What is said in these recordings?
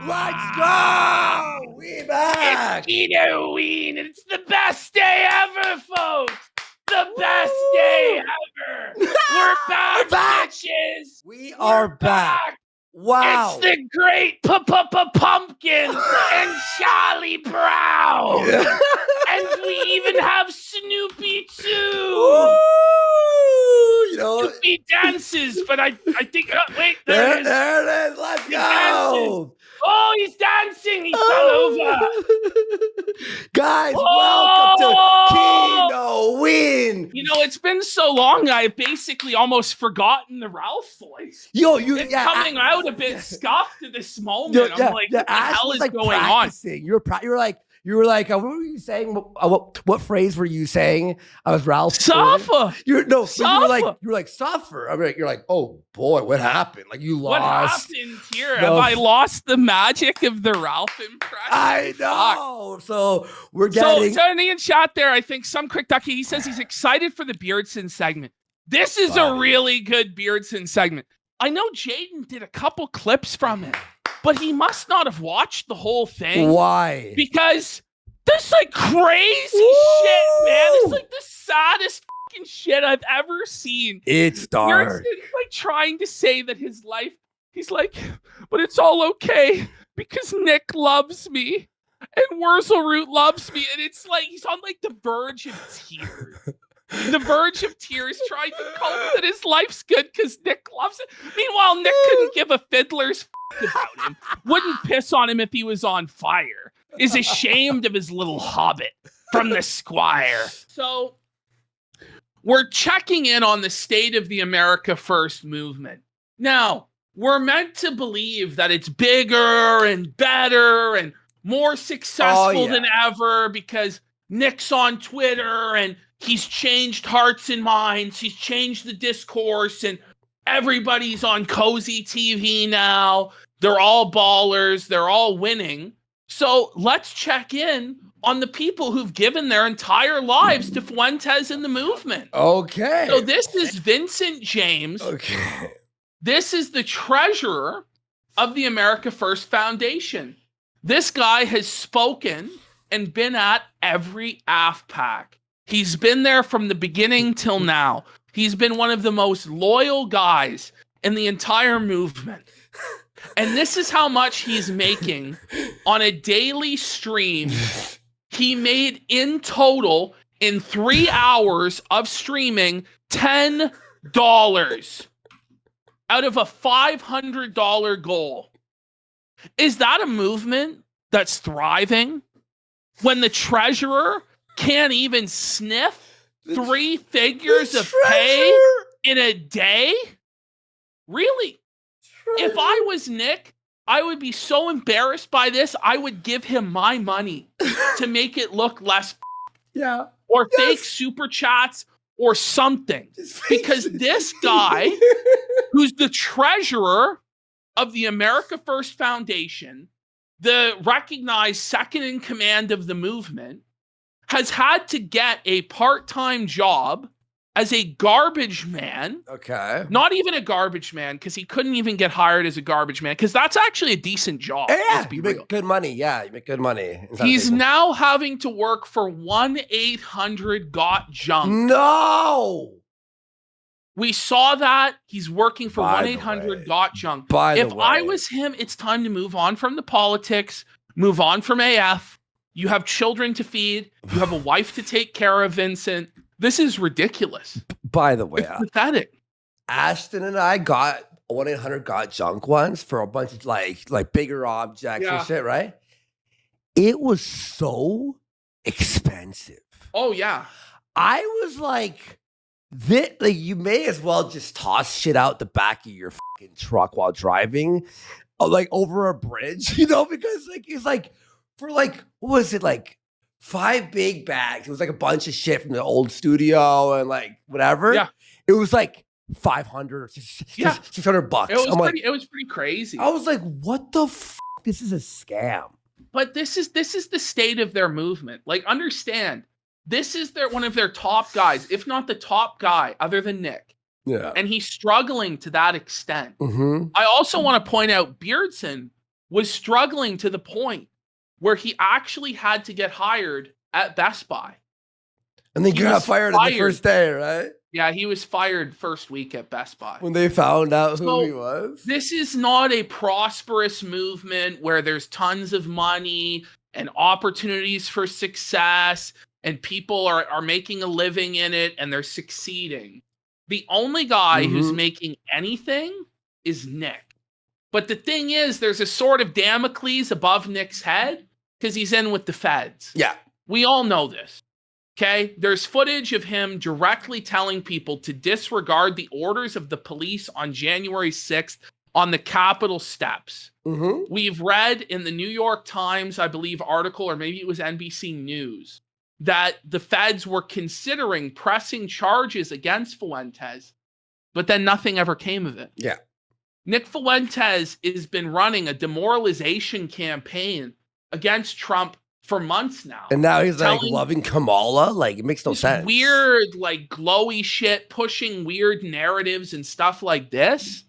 Let's go! We back! It's Halloween, and it's the best day ever, folks! The best day ever! We're back, bitches! We are back. Wow. It's the great Pumpkin and Charlie Brown! And we even have Snoopy, too! You know, Snoopy dances, but I think, wait, there it is. There it is. Let's He go. dances. Oh, he's dancing. He fell over. Guys, welcome to Kino Win. You know, it's been so long, I've basically almost forgotten the Ralph voice. It's coming out a bit scuffed at this moment. I'm like, what the hell is going on? You were like, what were you saying? What phrase were you saying? I was Ralph. Suffer. You were like suffer. I mean, you're like, oh boy, what happened? Like you lost. What happened here? Have I lost the magic of the Ralph impression? I know. So we're getting. So in chat there, I think some quick ducky. He says he's excited for the Beardson segment. This is a really good Beardson segment. I know Jaden did a couple clips from it, but he must not have watched the whole thing. Why? Because this like crazy shit, man. It's like the saddest fucking shit I've ever seen. It's dark. Beardson's like trying to say that his life, he's like, but it's all okay because Nick loves me and Wurzelroot loves me. And it's like he's on like the verge of tears. The verge of tears, trying to cope that his life's good because Nick loves it. Meanwhile, Nick couldn't give a fiddler's about him, wouldn't piss on him if he was on fire, is ashamed of his little hobbit from the Squire. So we're checking in on the state of the America First movement. Now, we're meant to believe that it's bigger and better and more successful than ever because Nick's on Twitter and he's changed hearts and minds. He's changed the discourse and everybody's on Cozy TV now. They're all ballers. They're all winning. So let's check in on the people who've given their entire lives to Fuentes and the movement. Okay. So this is Vincent James. Okay. This is the treasurer of the America First Foundation. This guy has spoken and been at every AFPAC. He's been there from the beginning till now. He's been one of the most loyal guys in the entire movement. And this is how much he's making on a daily stream. He made in total in 3 hours of streaming $10 out of a $500 goal. Is that a movement that's thriving when the treasurer can't even sniff 3 figures of pay in a day? Really? If I was Nick, I would be so embarrassed by this, I would give him my money to make it look less or fake super chats or something. Because this guy, who's the treasurer of the America First Foundation, the recognized second in command of the movement, has had to get a part-time job as a garbage man. Okay. Not even a garbage man, because he couldn't even get hired as a garbage man, because that's actually a decent job. Yeah, you make good money. Yeah, you make good money. He's now having to work for 1-800-GOT-JUNK. No! We saw that. He's working for 1-800-GOT-JUNK. If I was him, it's time to move on from the politics, move on from AF. You have children to feed. You have a wife to take care of, Vincent. This is ridiculous. By the way, it's pathetic. Ashton and I got 1-800-GOT-JUNK once for a bunch of like bigger objects and shit, right? It was so expensive. Oh yeah. I was like, you may as well just toss shit out the back of your fucking truck while driving, like over a bridge, because it's like for like, what was it, like 5 big bags? It was like a bunch of shit from the old studio and like whatever. Yeah. It was like $500 or $600. It was pretty crazy. I was like, what the fuck? This is a scam. But this is the state of their movement. Like, understand, this is one of their top guys, if not the top guy, other than Nick. Yeah. And he's struggling to that extent. Mm-hmm. I also want to point out Beardson was struggling to the point where he actually had to get hired at Best Buy. And then he got fired on the first day, right? Yeah, he was fired first week at Best Buy. When they found out who he was. This is not a prosperous movement where there's tons of money and opportunities for success and people are making a living in it and they're succeeding. The only guy who's making anything is Nick. But the thing is, there's a sword of Damocles above Nick's head because he's in with the feds. Yeah. We all know this. Okay? There's footage of him directly telling people to disregard the orders of the police on January 6th on the Capitol steps. We've read in the New York Times, I believe, article, or maybe it was NBC News, that the feds were considering pressing charges against Fuentes, but then nothing ever came of it. Yeah. Nick Fuentes has been running a demoralization campaign against Trump for months now. And now he's like loving Kamala. Like, it makes no sense. Weird, like glowy shit, pushing weird narratives and stuff like this.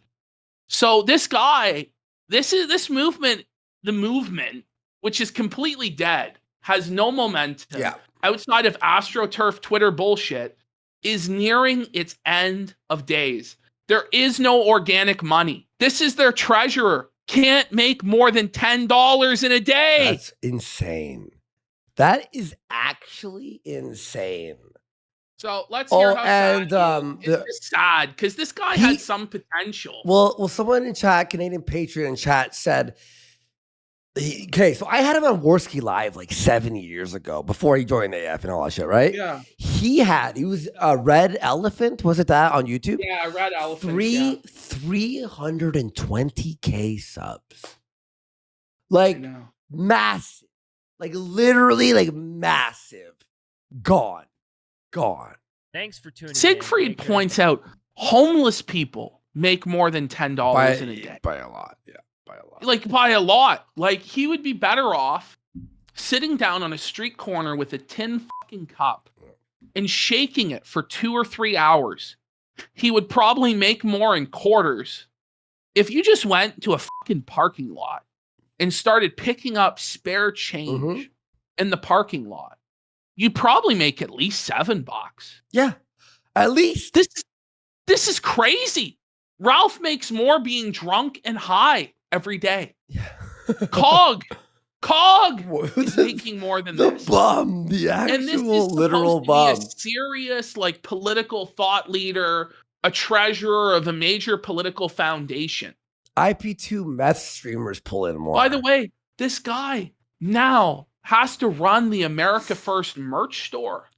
So this guy, this movement, the movement, which is completely dead, has no momentum. Yeah. Outside of AstroTurf Twitter bullshit, is nearing its end of days. There is no organic money. This is their treasurer. Can't make more than $10 in a day. That's insane. That is actually insane. So let's hear how and it's sad because this guy had some potential. Well, someone in chat, Canadian Patriot in chat, said, okay, so I had him on Worski Live like 7 years ago before he joined AF and all that shit, right? Yeah. He was a Red Elephant, was it that on YouTube? Yeah, Red Elephant. 320K subs. Like massive. Like literally like massive. Gone. Thanks for tuning in. Siegfried points out homeless people make more than $10 in a day. By a lot, yeah. By a lot. Like by a lot. Like he would be better off sitting down on a street corner with a tin fucking cup and shaking it for 2 or 3 hours. He would probably make more in quarters if you just went to a fucking parking lot and started picking up spare change in the parking lot. You'd probably make at least $7. Yeah, at least. This is crazy. Ralph makes more being drunk and high every day. Yeah. Cog is making more than this. The bum, the actual literal bum. Be a serious, like, political thought leader, a treasurer of a major political foundation. IP2 meth streamers pull in more. By the way, this guy now has to run the America First merch store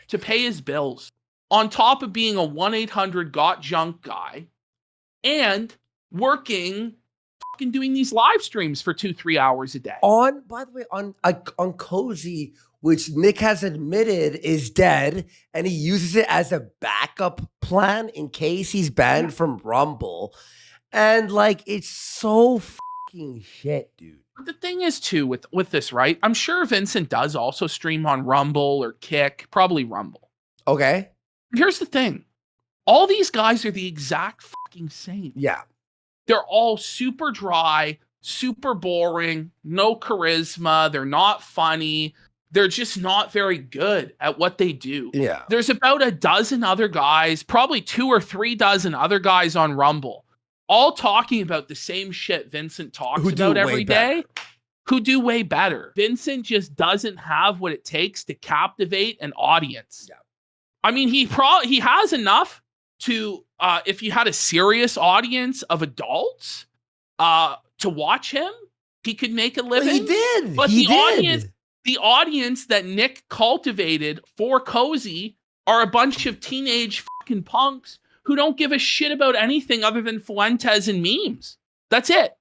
to pay his bills, on top of being a 1-800-GOT-JUNK guy and working, fucking doing these live streams for 2-3 hours a day. By the way, on Cozy, which Nick has admitted is dead, and he uses it as a backup plan in case he's banned from Rumble. And like, it's so fucking shit, dude. The thing is, too, with this, right? I'm sure Vincent does also stream on Rumble or Kick, probably Rumble. Okay. Here's the thing. All these guys are the exact fucking same. Yeah. They're all super dry, super boring, no charisma. They're not funny. They're just not very good at what they do. Yeah. There's about a dozen other guys, probably 2 or 3 dozen other guys on Rumble, all talking about the same shit Vincent talks about every day, who do way better. Vincent just doesn't have what it takes to captivate an audience. Yeah. I mean, he has enough to, if you had a serious audience of adults to watch him, he could make a living. Well, he did. But the audience that Nick cultivated for Cozy are a bunch of teenage fucking punks who don't give a shit about anything other than Fuentes and memes. That's it.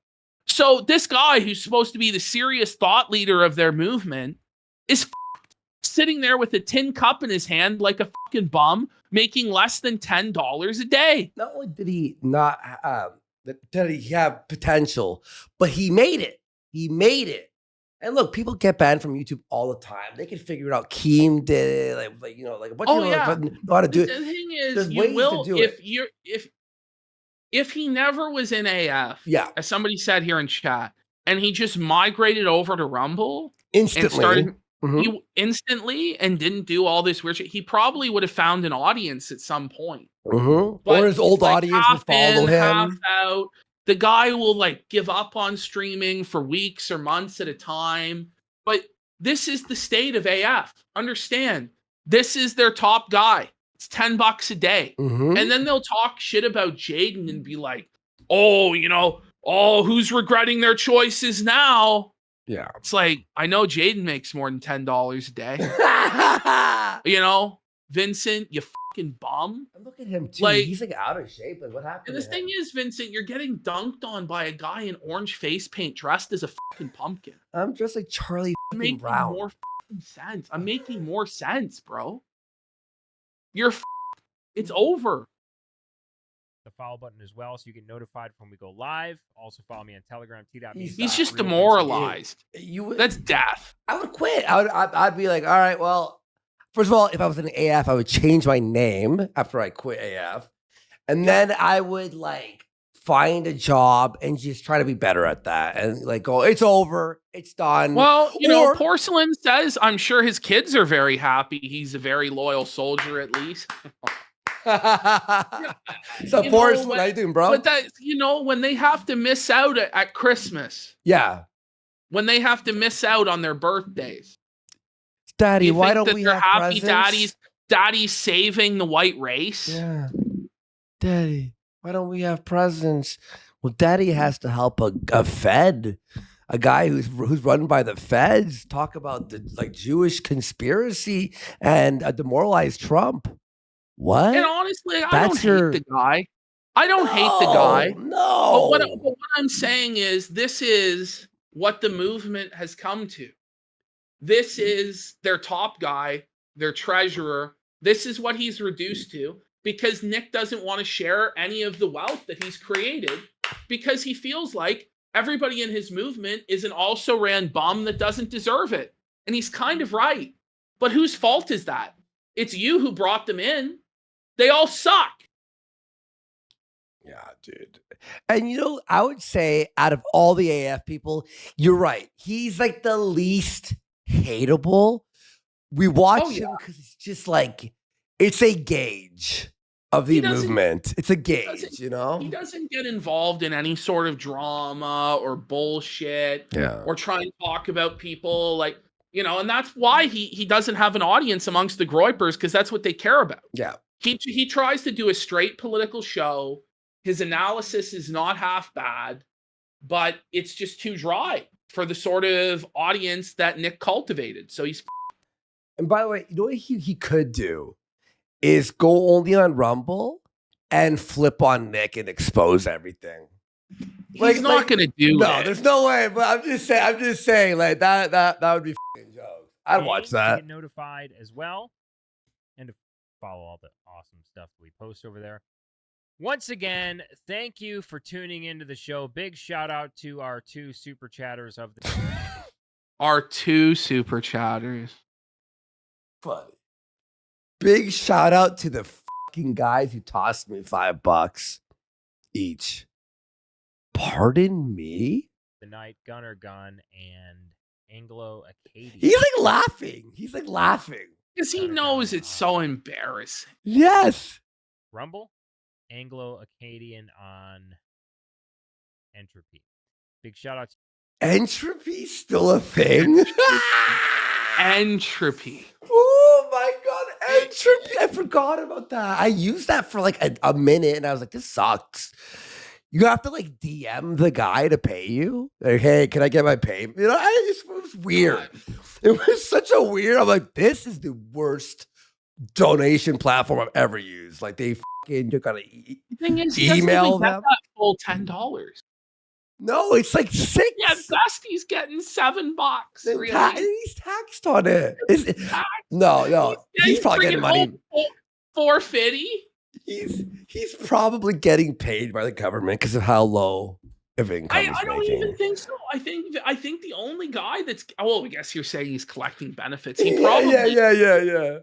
So this guy who's supposed to be the serious thought leader of their movement is sitting there with a tin cup in his hand like a fucking bum, making less than $10 a day. Not only did he not did he have potential, but he made it. He made it. And look, people get banned from YouTube all the time. They can figure it out. Keem did it, like you know, like a bunch of people know how to do it. The thing is, you will if he never was in AF. Yeah, as somebody said here in chat, and he just migrated over to Rumble Instantly. and started Mhm. instantly and didn't do all this weird shit. He probably would have found an audience at some point. Mhm. But Or his he's old like audience would half follow in, half him. out. The guy will like give up on streaming for weeks or months at a time. But this is the state of AF. Understand, this is their top guy. It's $10 a day. Mhm. And then they'll talk shit about Jaden and be like, oh, oh, who's regretting their choices now? Yeah. It's like, I know Jaden makes more than $10 a day. Vincent, you fucking bum. Look at him too. Like, He's like out of shape. Like, what happened? and the thing is, Vincent, you're getting dunked on by a guy in orange face paint dressed as a fucking pumpkin. I'm just like Charlie I'm making Brown. more fucking sense. I'm making more sense, bro. It's over. The follow button as well, so you get notified when we go live. Also follow me on Telegram, t.me. He's just demoralized. That's death. I would quit. I'd be like, all right, well, first of all, if I was in AF, I would change my name after I quit AF. And then I would like find a job and just try to be better at that. And like go, it's over. It's done. Well, Porcelain says, I'm sure his kids are very happy. He's a very loyal soldier, at least. So Porcelain, how you doing, bro? But that, when they have to miss out at Christmas. Yeah. When they have to miss out on their birthdays. Daddy, why don't we have happy presents? Daddy's saving the white race? Yeah. Daddy, why don't we have presents? Well, Daddy has to help a Fed, a guy who's run by the Feds, talk about the Jewish conspiracy and a demoralized Trump. What? And honestly, I don't hate the guy. I don't hate the guy. No. But what I'm saying is, this is what the movement has come to. This is their top guy, their treasurer. This is what he's reduced to, because Nick doesn't want to share any of the wealth that he's created, because he feels like everybody in his movement is an also-ran bum that doesn't deserve it. And he's kind of right. But whose fault is that? It's you who brought them in. They all suck. Yeah, dude. And I would say out of all the AF people, you're right. He's like the least hateable. We watch him because it's just like, it's a gauge of the movement. It's a gauge, He doesn't get involved in any sort of drama or bullshit. Yeah. Or try and talk about people and that's why he doesn't have an audience amongst the Groypers, because that's what they care about. Yeah. He tries to do a straight political show. His analysis is not half bad, but it's just too dry for the sort of audience that Nick cultivated. So he's. And by the way, what he could do is go only on Rumble and flip on Nick and expose everything. He's not going to do no, it. There's no way. But I'm just saying, like that would be fucking joke. I'd watch that. Get notified as well, and to follow all the awesome stuff we post over there. Once again, thank you for tuning into the show. Big shout out to our 2 super chatters of the Our 2 super chatters. Funny. Big shout out to the fucking guys who tossed me $5 each. Pardon me? The Night, Gunner Gun, and Anglo Acadian. He's like laughing. Because he knows it's so embarrassing. Yes. Rumble, Anglo Acadian on Entropy. Big shout out to Entropy still a thing? Entropy. Oh my God, Entropy. I forgot about that. I used that for like a minute and I was like, this sucks. You have to like DM the guy to pay you. Like, hey, can I get my payment? It was weird. It was such a weird. I'm like, this is the worst donation platform I've ever used. Like they fucking gotta email them. That full $10. No, it's like 6. Yeah, Dusty's getting $7. Really. He's taxed on it. No. He's probably getting money. $450. He's probably getting paid by the government because of how low of income he's I don't making. even think so. I think the only guy that's I guess you're saying he's collecting benefits. He probably yeah.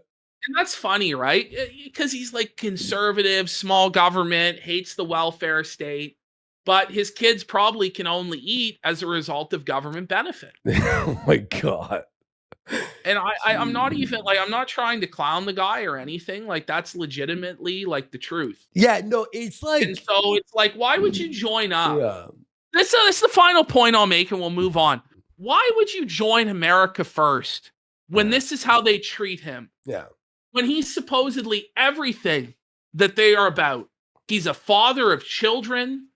And that's funny, right? Because he's like conservative, small government, hates the welfare state. but his kids probably can only eat as a result of government benefit. Oh my God. And I'm not even like, I'm not trying to clown the guy or anything. Like, that's legitimately like the truth. Yeah, no, it's like, And so it's like, why would you join up? yeah. This is the final point I'll make, and we'll move on. Why would you join America First when this is how they treat him? Yeah. When he's supposedly everything that they are about. He's a father of children.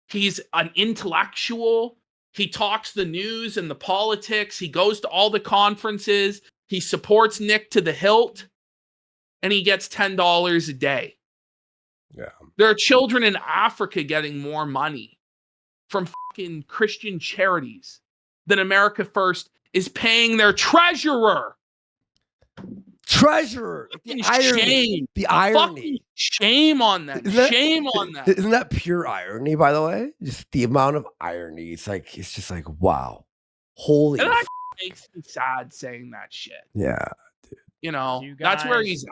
He's an intellectual. He talks the news and the politics. He goes to all the conferences. He supports Nick to the hilt. And he gets $10 a day. Yeah. There are children in Africa getting more money from fucking Christian charities than America First is paying their treasurer. The irony. Shame. The irony. Fucking shame on them. Shame on them. Isn't that pure irony, by the way? Just the amount of irony. It's just like, wow. Holy. And that makes me sad saying that shit. Yeah. Dude. You know, You that's where guys- he's at.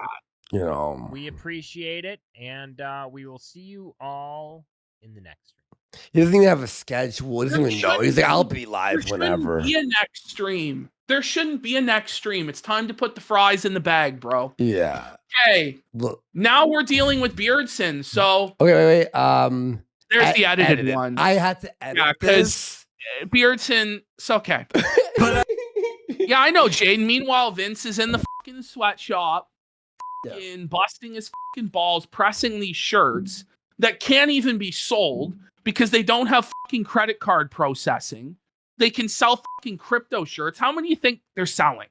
You know. We appreciate it, and we will see you all in the next stream. He doesn't even have a schedule. He doesn't There even know. He's like, I'll be live There whenever. shouldn't be a next stream. There shouldn't be a next stream. It's time to put the fries in the bag, bro. Yeah. Okay. Look. Now we're dealing with Beardson. So Okay, wait. there's the edited edited. one. I had to edit Yeah, this. Beardson, it's okay. But yeah, I know, Jaden. Meanwhile, Vince is in the fucking sweatshop, Yeah. fucking busting his fucking balls, pressing these shirts that can't even be sold because they don't have fucking credit card processing. They can sell fucking crypto shirts. How many do you think they're selling?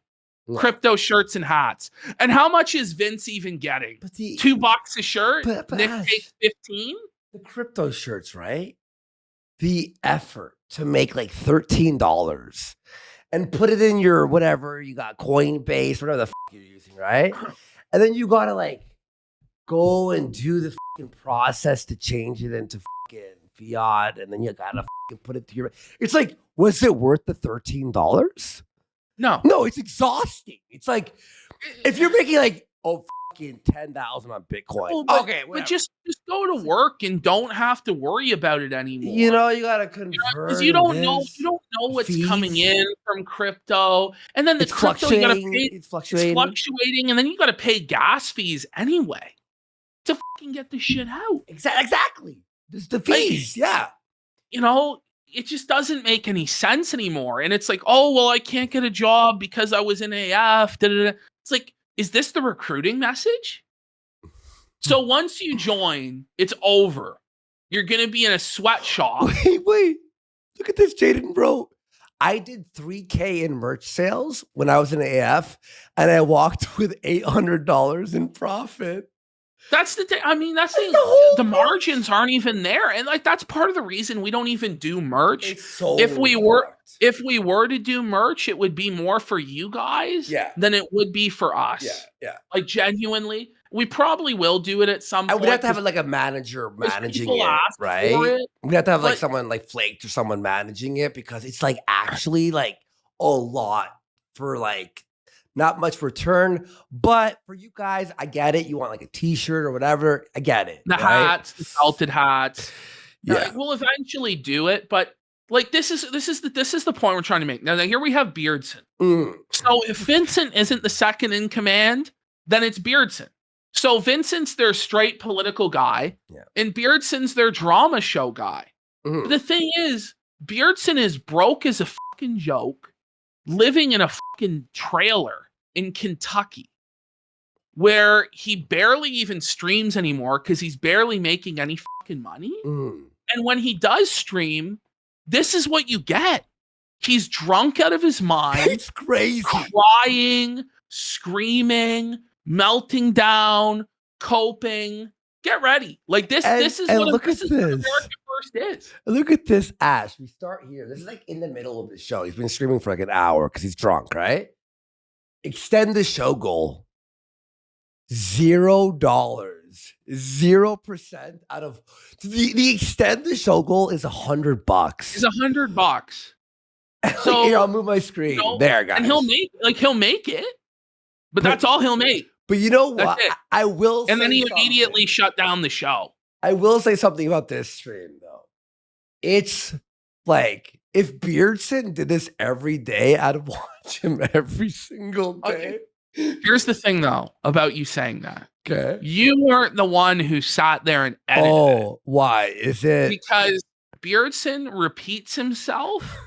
Yeah. Crypto shirts and hats. And how much is Vince even getting? But the $2 a shirt? But Nick Ash, takes 15? the crypto shirts, right? The effort to make like $13 and put it in your whatever you got, Coinbase, whatever the fuck you're using, right? And then you gotta like go and do the fucking process to change it into fucking fiat, and then you gotta fucking put it to your. It's like, was it worth the $13? No. No, it's exhausting. It's like if you're making like fucking 10,000 on Bitcoin. Oh, but, okay, but whatever. just go to work and don't have to worry about it anymore. You know, you gotta convert. Because you don't know what's fees. coming in from crypto, and then the It's crypto you gotta fluctuating. pay. It's It's fluctuating. fluctuating, and then you gotta pay gas fees anyway to fucking get the shit out. Exactly. There's the fees. Yeah. You know, it just doesn't make any sense anymore. And it's like, oh well, I can't get a job because I was in AF. It's like, is this the recruiting message? So once you join, it's over. You're gonna be in a sweatshop. Wait. Look at this, Jaden, bro. I did 3K in merch sales when I was in AF, and I walked with $800 in profit. That's the thing. I mean, that's the margins aren't even there, and like that's part of the reason we don't even do merch. It's so If we were fucked. to do merch, it would be more for you guys, Yeah. than it would be for us. Yeah. Like genuinely, we probably will do it at some I point. would have to have like a manager 'cause managing people it, ask for right? it, We'd have to have like but- someone like Flaked or someone managing it, because it's like actually like a lot for like not much return. But for you guys, I get it. You want like a t-shirt or whatever. I get it. the right? hats, the felted hats. Yeah. We'll eventually do it, but like this is the point we're trying to make. Now here we have Beardson. Mm. So if Vincent isn't the second in command, then it's Beardson. So Vincent's their straight political guy, Yeah. and Beardson's their drama show guy. Mhm. The thing is, Beardson is broke as a fucking joke, living in a fucking trailer in Kentucky, where he barely even streams anymore because he's barely making any fucking money. Mm. And when he does stream, this is what you get. He's drunk out of his mind, It's crazy. crying, screaming, melting down, coping. Get ready. Like this And- this is and what look this at is what this. America First is. Look at this, Ash. We start here. This is like in the middle of the show. He's been streaming for like an hour because he's drunk, right? Extend the show goal. $0. 0% out of the extend the show goal is $100. It's $100. So, Here, I'll move my screen. you know, there, guys. And he'll make it. But that's all he'll make. But you know That's what? it. I will. And then say he something. immediately shut down the show. I will say something about this stream though. it's like if Beardson did this every day, I'd watch him every single day. Here's the thing, though, about you saying that. Okay. You weren't the one who sat there and edited it. Oh, why is it? Because Beardson repeats himself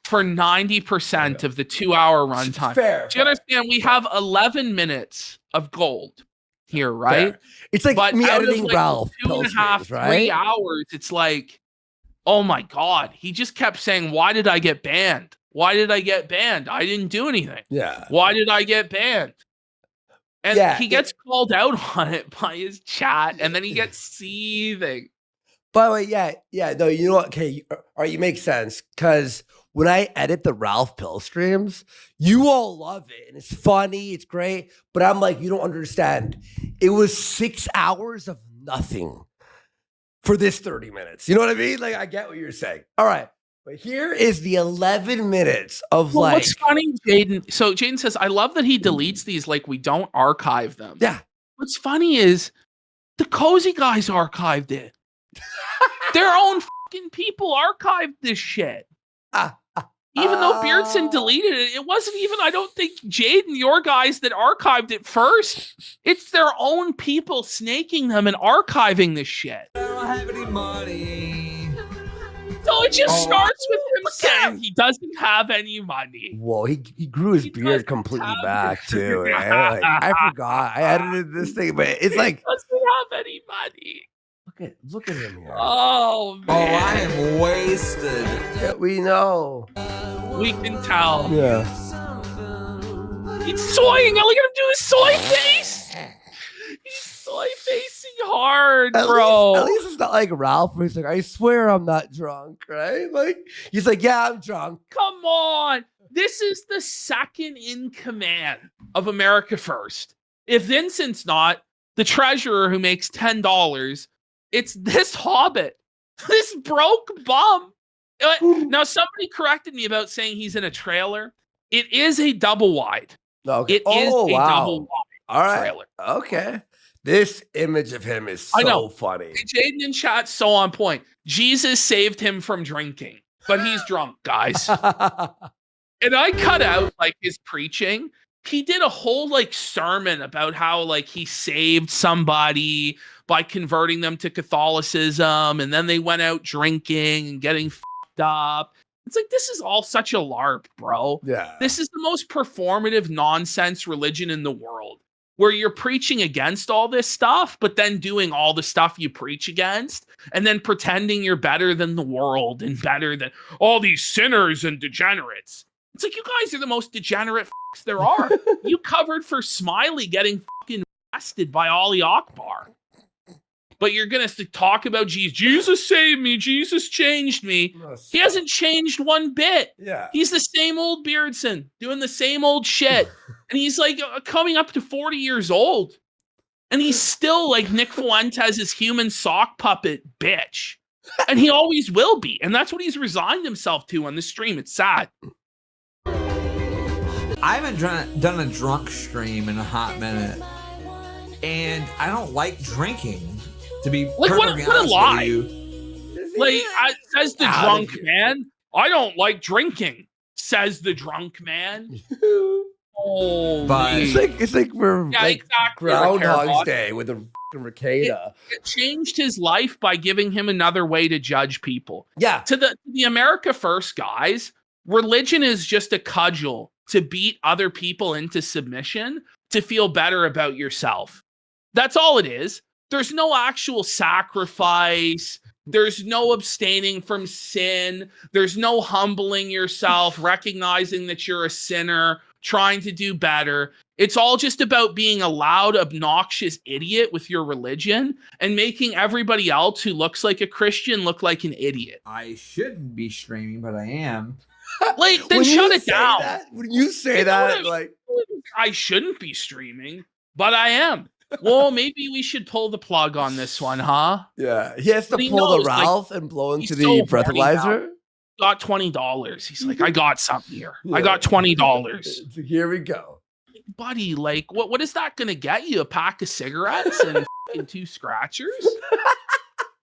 for 90% of the 2-hour runtime. Fair. Do you understand? We have 11 minutes of gold here, right? Fair. It's like But me out of editing like Ralph. 2.5, 3 right? hours, it's like, oh my God. He just kept saying, why did I get banned? Why did I get banned? I didn't do anything. Yeah. Why did I get banned? And Yeah, he gets called out on it by his chat, and then he gets seething. By the way, yeah, no, you know what? Okay, all right, you make sense because when I edit the Ralph Pill streams, you all love it and it's funny, it's great, but I'm like, you don't understand. It was 6 hours of nothing for this 30 minutes. You know what I mean? Like, I get what you're saying. All right, but here is the 11 minutes of Well, what's funny, Jaden? So Jaden says, I love that he deletes these like we don't archive them. Yeah. What's funny is the Cozy guys archived it. Their own fucking people archived this shit. Even though Beardson deleted it, it wasn't even, I don't think, Jaden, your guys that archived it first. It's their own people snaking them and archiving this shit. I don't have any money. So it just starts with him saying he doesn't have any money. Whoa, he grew his beard completely back too. Man. Like, I forgot. I edited this thing, but it's like he doesn't have any money. Look at him here. Oh, man. Oh, I am wasted. Yeah, we know. We can tell. Yeah. He's soying. Look at him do his soy face. He's soy facing hard, bro. At least it's not like Ralph where he's like, I swear I'm not drunk, right? Like, he's like, yeah, I'm drunk. Come on. This is the second in command of America First. If Vincent's not, the treasurer who makes $10, it's this hobbit, this broke bum. Now, somebody corrected me about saying he's in a trailer. It is a double wide. Okay. It is a double wide All right. trailer. Okay. This image of him is so funny. And Jaden in chat, so on point. Jesus saved him from drinking, but he's drunk, guys. And I cut out like his preaching. He did a whole like sermon about how like he saved somebody by converting them to Catholicism, and then they went out drinking and getting fucked up. It's like, this is all such a LARP, bro. Yeah. This is the most performative nonsense religion in the world, where you're preaching against all this stuff, but then doing all the stuff you preach against, and then pretending you're better than the world and better than all these sinners and degenerates. It's like, you guys are the most degenerate fucks there are. You covered for Smiley getting fucking arrested by Ali Akbar. But you're going to talk about Jesus. Jesus saved me. Jesus changed me. He hasn't changed one bit. Yeah. He's the same old Beardson doing the same old shit. And he's like coming up to 40 years old. And he's still like Nick Fuentes' human sock puppet bitch. And he always will be. And that's what he's resigned himself to on the stream. It's sad. I haven't done a drunk stream in a hot minute. And I don't like drinking. To be like, what perfectly a honest lie. with you. Like, says the drunk man. I don't like drinking, says the drunk man. But it's like we're like exactly. Groundhog's Day with a fucking Ricada. It changed his life by giving him another way to judge people. Yeah. To the America First guys, religion is just a cudgel to beat other people into submission to feel better about yourself. That's all it is. There's no actual sacrifice. There's no abstaining from sin. There's no humbling yourself, recognizing that you're a sinner, trying to do better. It's all just about being a loud, obnoxious idiot with your religion and making everybody else who looks like a Christian look like an idiot. I shouldn't be streaming, but I am. Like, then shut it down. When you say that, like, I shouldn't be streaming, but I am. Well, maybe we should pull the plug on this one, huh? Yeah, he has to But he pull knows, the Ralph and blow into the so breathalyzer. Got $20. He's like, I got something here. I got $20. Here we go, buddy. Like, what is that gonna get you? A pack of cigarettes and fucking 2 scratchers?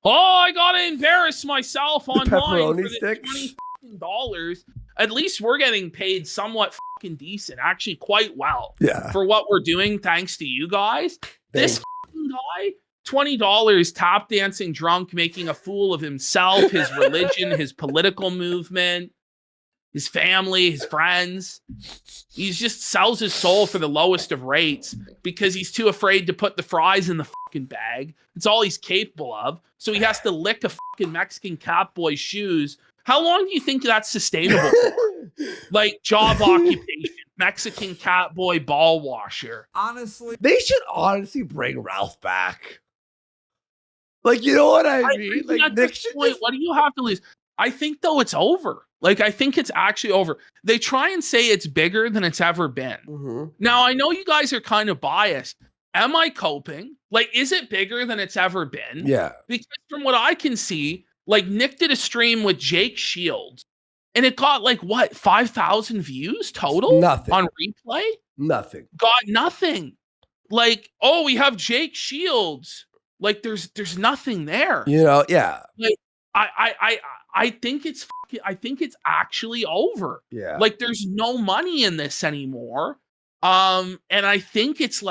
Oh, I gotta embarrass myself online pepperoni for the sticks? $20. At least we're getting paid somewhat fucking decent, actually quite well. Yeah. For what we're doing, thanks to you guys. This Thanks. fucking guy, $20 tap dancing drunk, making a fool of himself, his religion, his political movement, his family, his friends. He just sells his soul for the lowest of rates because he's too afraid to put the fries in the fucking bag. It's all he's capable of. So he has to lick a fucking Mexican catboy's shoes. How long do you think that's sustainable for? Like job occupation, Mexican catboy ball washer. Honestly, They should honestly bring Ralph back. Like, you know what I mean? Like, at Nick this should point, just... what do you have to lose? I think, though, it's over. Like, I think it's actually over. They try and say it's bigger than it's ever been. Mhm. Now, I know you guys are kind of biased. Am I coping? Like, is it bigger than it's ever been? Yeah. Because from what I can see, like, Nick did a stream with Jake Shields, and it got, like, what, 5,000 views total? Nothing. On replay? Nothing. Got nothing. Like, oh, we have Jake Shields. Like, there's nothing there. You know, yeah. Like, I think it's actually over. Yeah. Like, there's no money in this anymore. And I think it's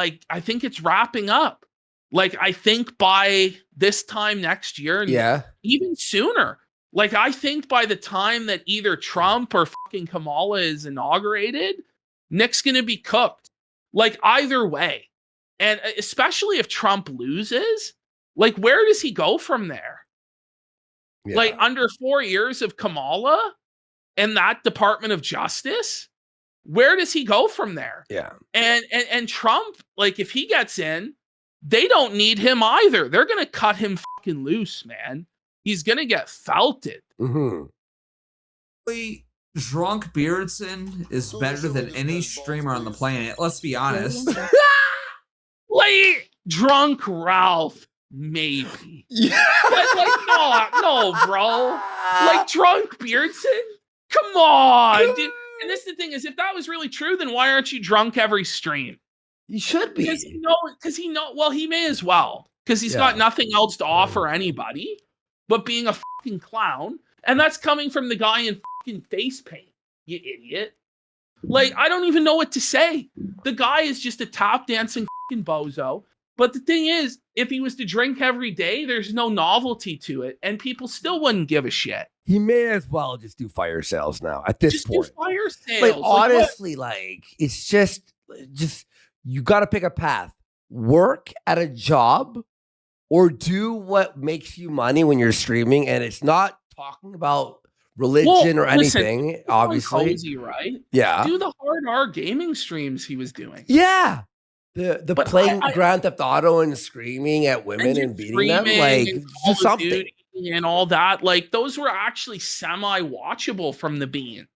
wrapping up. Like, I think by this time next year, and Yeah. even sooner. Like, I think by the time that either Trump or fucking Kamala is inaugurated, Nick's gonna be cooked. Like, either way. And especially if Trump loses, like, where does he go from there? Yeah. Like, under 4 years of Kamala and that Department of Justice, where does he go from there? Yeah. And Trump, like, if he gets in, they don't need him either. They're gonna cut him fucking loose, man. He's gonna get felted. Mm-hmm. drunk Beardson is better than any streamer on the planet. Let's be honest. Like, drunk Ralph, maybe. Yeah. Like, no, bro. Like, drunk Beardson? Come on, dude. And this is the thing is, if that was really true, then why aren't you drunk every stream? You should be. Because well, he may as well. Because he's got nothing else to offer anybody but being a fucking clown. And that's coming from the guy in fucking face paint, you idiot. Like, I don't even know what to say. The guy is just a tap dancing fucking bozo. But the thing is, if he was to drink every day, there's no novelty to it, and people still wouldn't give a shit. He may as well just do fire sales now at this Just point. do fire sales. Like, honestly, like, it's just you got to pick a path. Work at a job or do what makes you money when you're streaming, and it's not talking about religion or anything, listen, obviously. Cozy, right? Yeah. Do the hard R gaming streams he was doing. Yeah. The But playing Grand Theft Auto and screaming at women and beating them, like, and do Call of something. Duty and all that. Like, those were actually semi-watchable from the bean.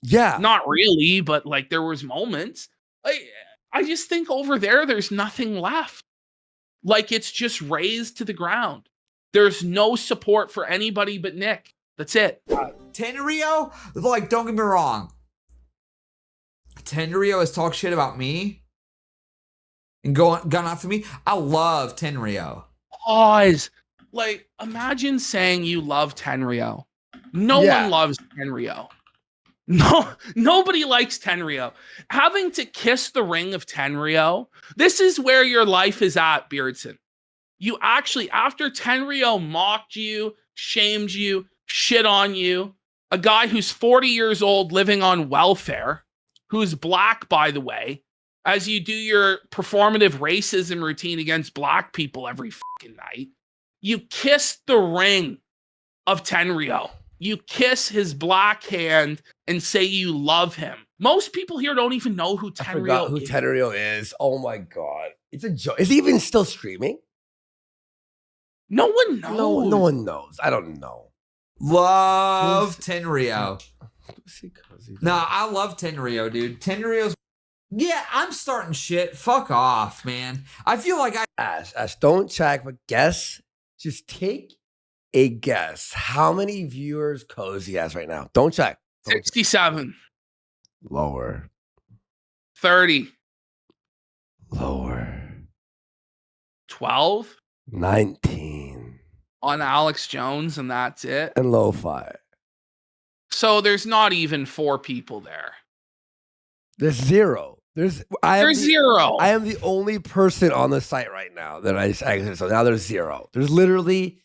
Yeah. Not really, but like there was moments. I just think over there's nothing left. Like, it's just razed to the ground. There's no support for anybody but Nick. That's it. Tenrio, like, don't get me wrong. Tenrio has talked shit about me and gone after me. I love Tenrio. Pause. Like, imagine saying you love Tenrio. No one loves Tenrio. No, nobody likes Tenrio. Having to kiss the ring of Tenrio, this is where your life is at, Beardson. You actually, after Tenrio mocked you, shamed you, shit on you, a guy who's 40 years old living on welfare, who's black, by the way, as you do your performative racism routine against black people every fucking night, you kiss the ring of Tenrio. You kiss his black hand and say you love him. Most people here don't even know who Tenrio is. I forgot who Tenrio is. Oh my God. It's a joke. Is he even still streaming? No one knows. No one knows. I don't know. Love Tenrio. Nah, I love Tenrio, dude. Tenrio's... Yeah, I'm starting shit. Fuck off, man. I feel like Ash, don't check, but guess. Just take a guess. How many viewers Cozy has right now? Don't check. 67. Lower. 30. Lower. 12. 19. on Alex Jones, and that's it. And lo-fi. So there's not even 4 people there. There's 0. There's zero. I am the only person on the site right now that I so now there's 0. There's literally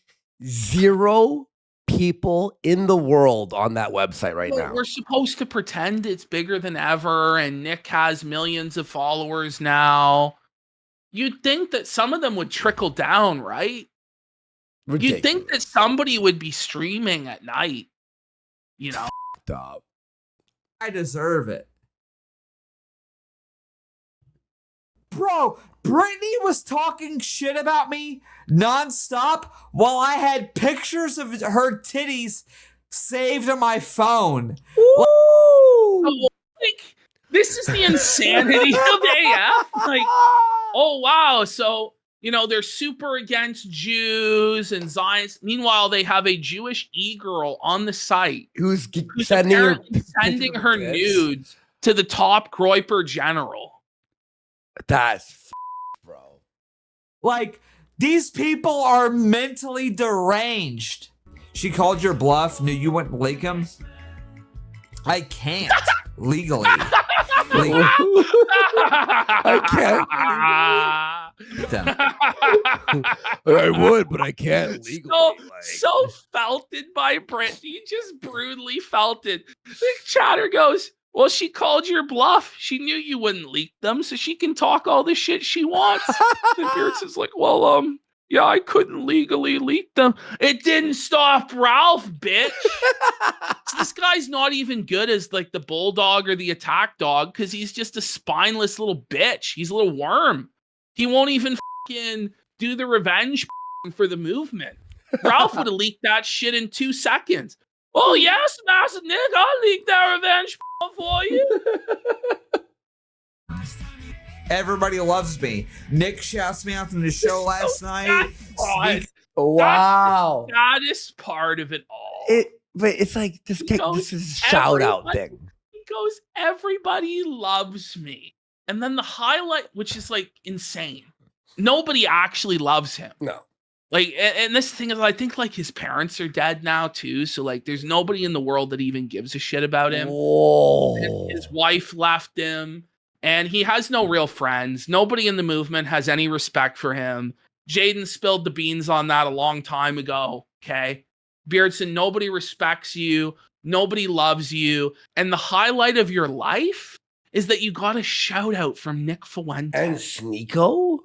0 people in the world on that website right now. We're supposed to pretend it's bigger than ever, and Nick has millions of followers now. You'd think that some of them would trickle down, right? Ridiculous. You'd think that somebody would be streaming at night, you know? Stop. I deserve it. Bro, Brittany was talking shit about me nonstop while I had pictures of her titties saved on my phone. So, like, this is the insanity of AF. Like, oh, wow. So, you know, they're super against Jews and Zionists. Meanwhile, they have a Jewish e-girl on the site who's sending her tits? nudes to the top Groyper general. That's bro. Like, these people are mentally deranged. She called your bluff, knew you wouldn't leak them. I can't legally. I can't. I would, but I can't legally. So felted by Brittany, just brutally felted. The chatter goes, well, she called your bluff. She knew you wouldn't leak them, so she can talk all the shit she wants. And Beardson's like, well, yeah, I couldn't legally leak them. It didn't stop Ralph, bitch. So this guy's not even good as like the bulldog or the attack dog because he's just a spineless little bitch. He's a little worm. He won't even fucking do the revenge for the movement. Ralph would have leaked that shit in 2 seconds. Oh, yes, Master Nick, I'll leak that revenge for you. Everybody loves me. Nick shouts me out from the show last night. Wow. That's the saddest part of it all. But it's like this is a shout out thing. He goes, everybody loves me. And then the highlight, which is like insane. Nobody actually loves him. No. Like, and this thing is, I think like his parents are dead now too. So like, there's nobody in the world that even gives a shit about him. Whoa. His wife left him, and he has no real friends. Nobody in the movement has any respect for him. Jaden spilled the beans on that a long time ago. Okay, Beardson, nobody respects you. Nobody loves you. And the highlight of your life is that you got a shout out from Nick Fuentes and Sneeko.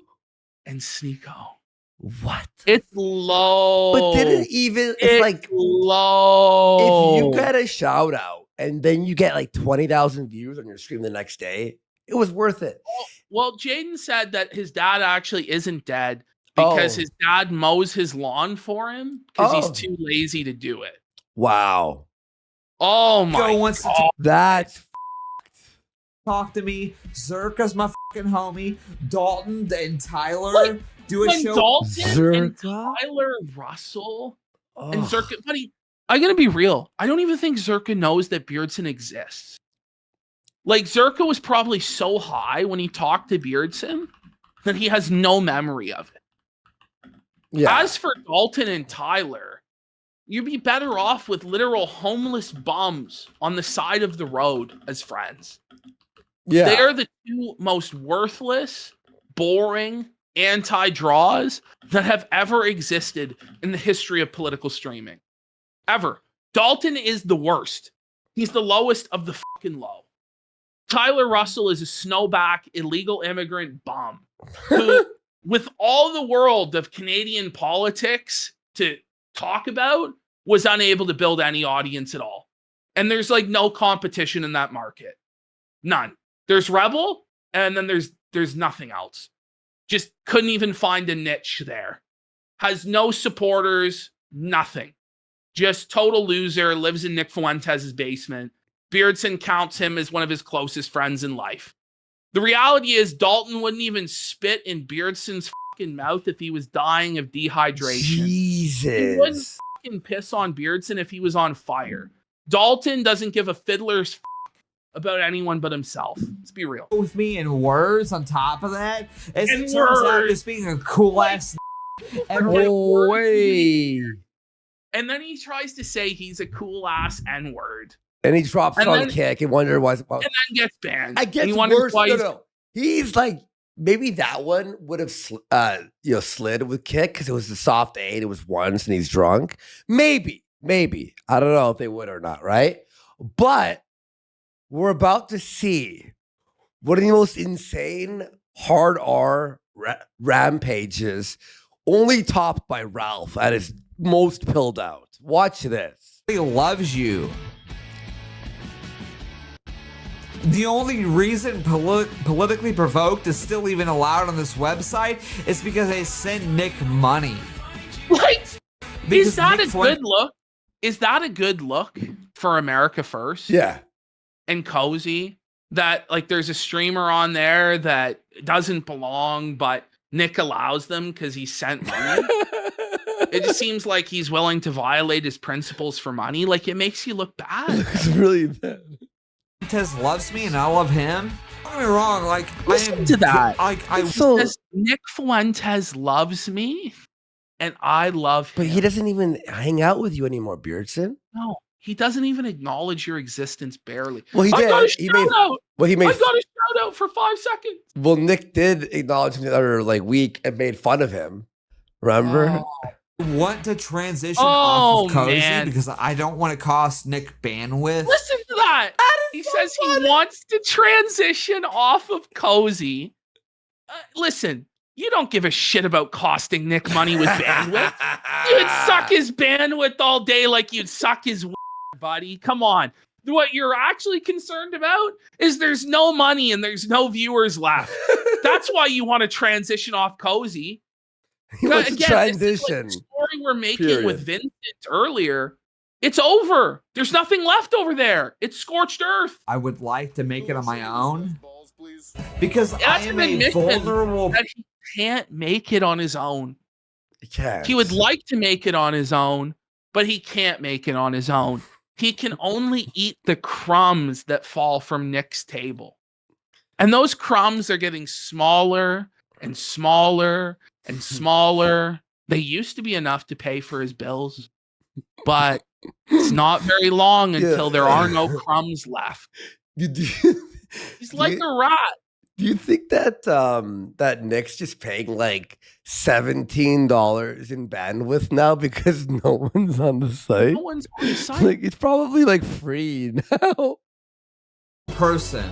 What? It's low. But didn't even it's like low. If you get a shout out and then you get like 20,000 views on your stream the next day, it was worth it. Well, Jaden said that his dad actually isn't dead because his dad mows his lawn for him because he's too lazy to do it. Wow. Oh my God. That's talk to me. Zerka's my fucking homie. Dalton and Tyler do a show. Dalton and Tyler Russell and Zerka, buddy. I'm gonna be real. I don't even think Zerka knows that Beardson exists. Like, Zerka was probably so high when he talked to Beardson that he has no memory of it. Yeah. As for Dalton and Tyler, you'd be better off with literal homeless bums on the side of the road as friends. Yeah. They are the 2 most worthless, boring, anti-draws that have ever existed in the history of political streaming. Ever. Dalton is the worst. He's the lowest of the fucking low. Tyler Russell is a snowback, illegal immigrant bum who, with all the world of Canadian politics to talk about, was unable to build any audience at all. And there's like no competition in that market. None. There's Rebel, and then there's nothing else. Just couldn't even find a niche there. Has no supporters, nothing. Just total loser, lives in Nick Fuentes' basement. Beardson counts him as one of his closest friends in life. The reality is Dalton wouldn't even spit in Beardson's fucking mouth if he was dying of dehydration. Jesus. He wouldn't fucking piss on Beardson if he was on fire. Dalton doesn't give a fiddler's about anyone but himself. Let's be real. With me in words on top of that. As it turns out, just being a cool ass Everybody- Oh, way. And then he tries to say he's a cool ass N-word. And he drops it And on then- Kick and wonder why. And then gets banned. I And get he wonders worse. why No, he's- no. He's like, maybe that one would have slid with Kick because it was the soft 8. It was once and he's drunk. Maybe. I don't know if they would or not, right? But we're about to see one of the most insane hard R rampages, only topped by Ralph at his most pilled out. Watch this. He loves you. The only reason politically provoked is still even allowed on this website is because they send Nick money. Like, Because is that Nick a Fuente- good look? Is that a good look for America First? Yeah. And Cozy, that like there's a streamer on there that doesn't belong, but Nick allows them because he sent money. It just seems like he's willing to violate his principles for money. Like, it makes you look bad. It's really bad. Fuentes loves me and I love him. Don't get me wrong, like Listen to that. I So, Says Nick Fuentes loves me and I love him. but he doesn't even hang out with you anymore, Beardson. No, he doesn't even acknowledge your existence barely. Well, he I got a did. He shout made. out. Well, he I made. got a shout out for 5 seconds. Well, Nick did acknowledge him the other week and made fun of him. Remember? want to transition Oh, off of Cozy man. because I don't want to cost Nick bandwidth. Listen to that. He says he wants to transition off of Cozy. Listen, you don't give a shit about costing Nick money with bandwidth. You'd suck his bandwidth all day like you'd suck his buddy. Come on. What you're actually concerned about is there's no money and there's no viewers left. That's why you want to transition off Cozy. He wants to This is transition. like the story we're making Period. with Vincent earlier. It's over. There's nothing left over there. It's scorched earth. I would like to make it on my own because I That's am an a admission vulnerable. that he can't make it on his own. He can't. He would like to make it on his own, but he can't make it on his own. He can only eat the crumbs that fall from Nick's table. And those crumbs are getting smaller and smaller and smaller. They used to be enough to pay for his bills, but it's not very long until there are no crumbs left. He's like a rat. Do you think that that Nick's just paying like $17 in bandwidth now because no one's on the site? No one's on the site. Like it's probably like free now. Person.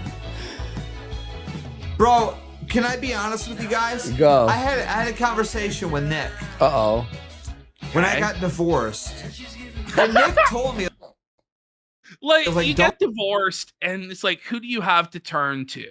Bro, can I be honest with you guys? Go. I had a conversation with Nick Uh-oh. when I Okay. got divorced. And Nick told me, Like, It's like, you get divorced, and it's like, who do you have to turn to?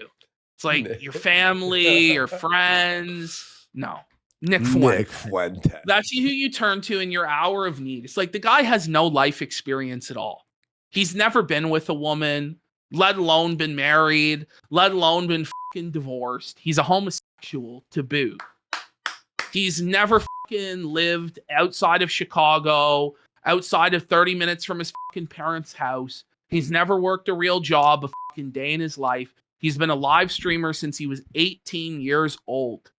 It's like your family, your friends. No, Nick Fuentes. Nick Fuentes. That's who you turn to in your hour of need. It's like the guy has no life experience at all. He's never been with a woman, let alone been married, let alone been fucking divorced. He's a homosexual to boot. He's never fucking lived outside of Chicago, outside of 30 minutes from his fucking parents' house. He's never worked a real job a fucking day in his life. He's been a live streamer since he was 18 years old.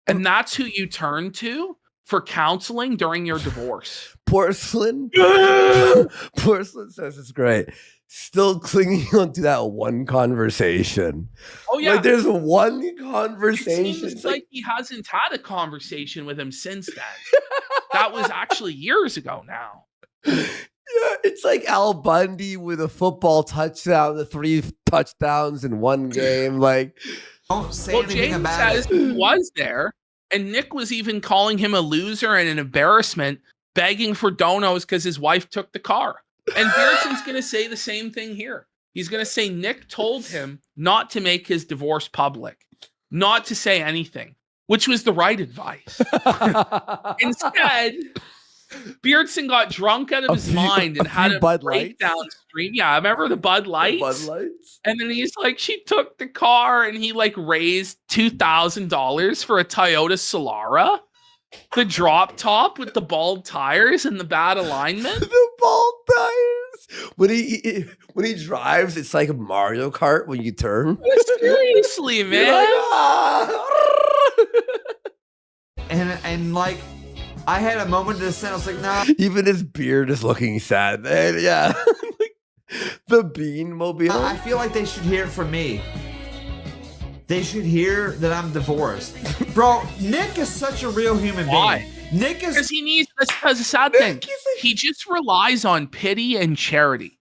And that's who you turn to for counseling during your divorce. Porcelain. Porcelain says it's great. Still clinging on to that one conversation. Oh, yeah. Like there's one It conversation. seems It's like he hasn't had a conversation with him since then. That was actually years ago now. Yeah, it's like Al Bundy with a football touchdown, the 3 touchdowns in one game. Like, don't say Well, anything James about says it. he was there, and Nick was even calling him a loser and an embarrassment, begging for donos because his wife took the car. And Beardson's going to say the same thing here. He's going to say Nick told him not to make his divorce public, not to say anything, which was the right advice. Instead, Beardson got drunk out of his mind and had a Bud breakdown Lights? stream. Yeah, I remember the Bud Lights. Bud Lights. And then he's like, she took the car and he like raised $2,000 for a Toyota Solara. The drop top with the bald tires and the bad alignment. The bald tires. When he drives, it's like a Mario Kart when you turn. Seriously, You're man. like, "Ah." And like I had a moment of dissent. I was like, nah. Even his beard is looking sad, man. Yeah. The bean mobile. I feel like they should hear it from me. They should hear that I'm divorced. Bro, Nick is such a real human Why? being. Nick is... Because he needs, that's the sad thing. He just relies on pity and charity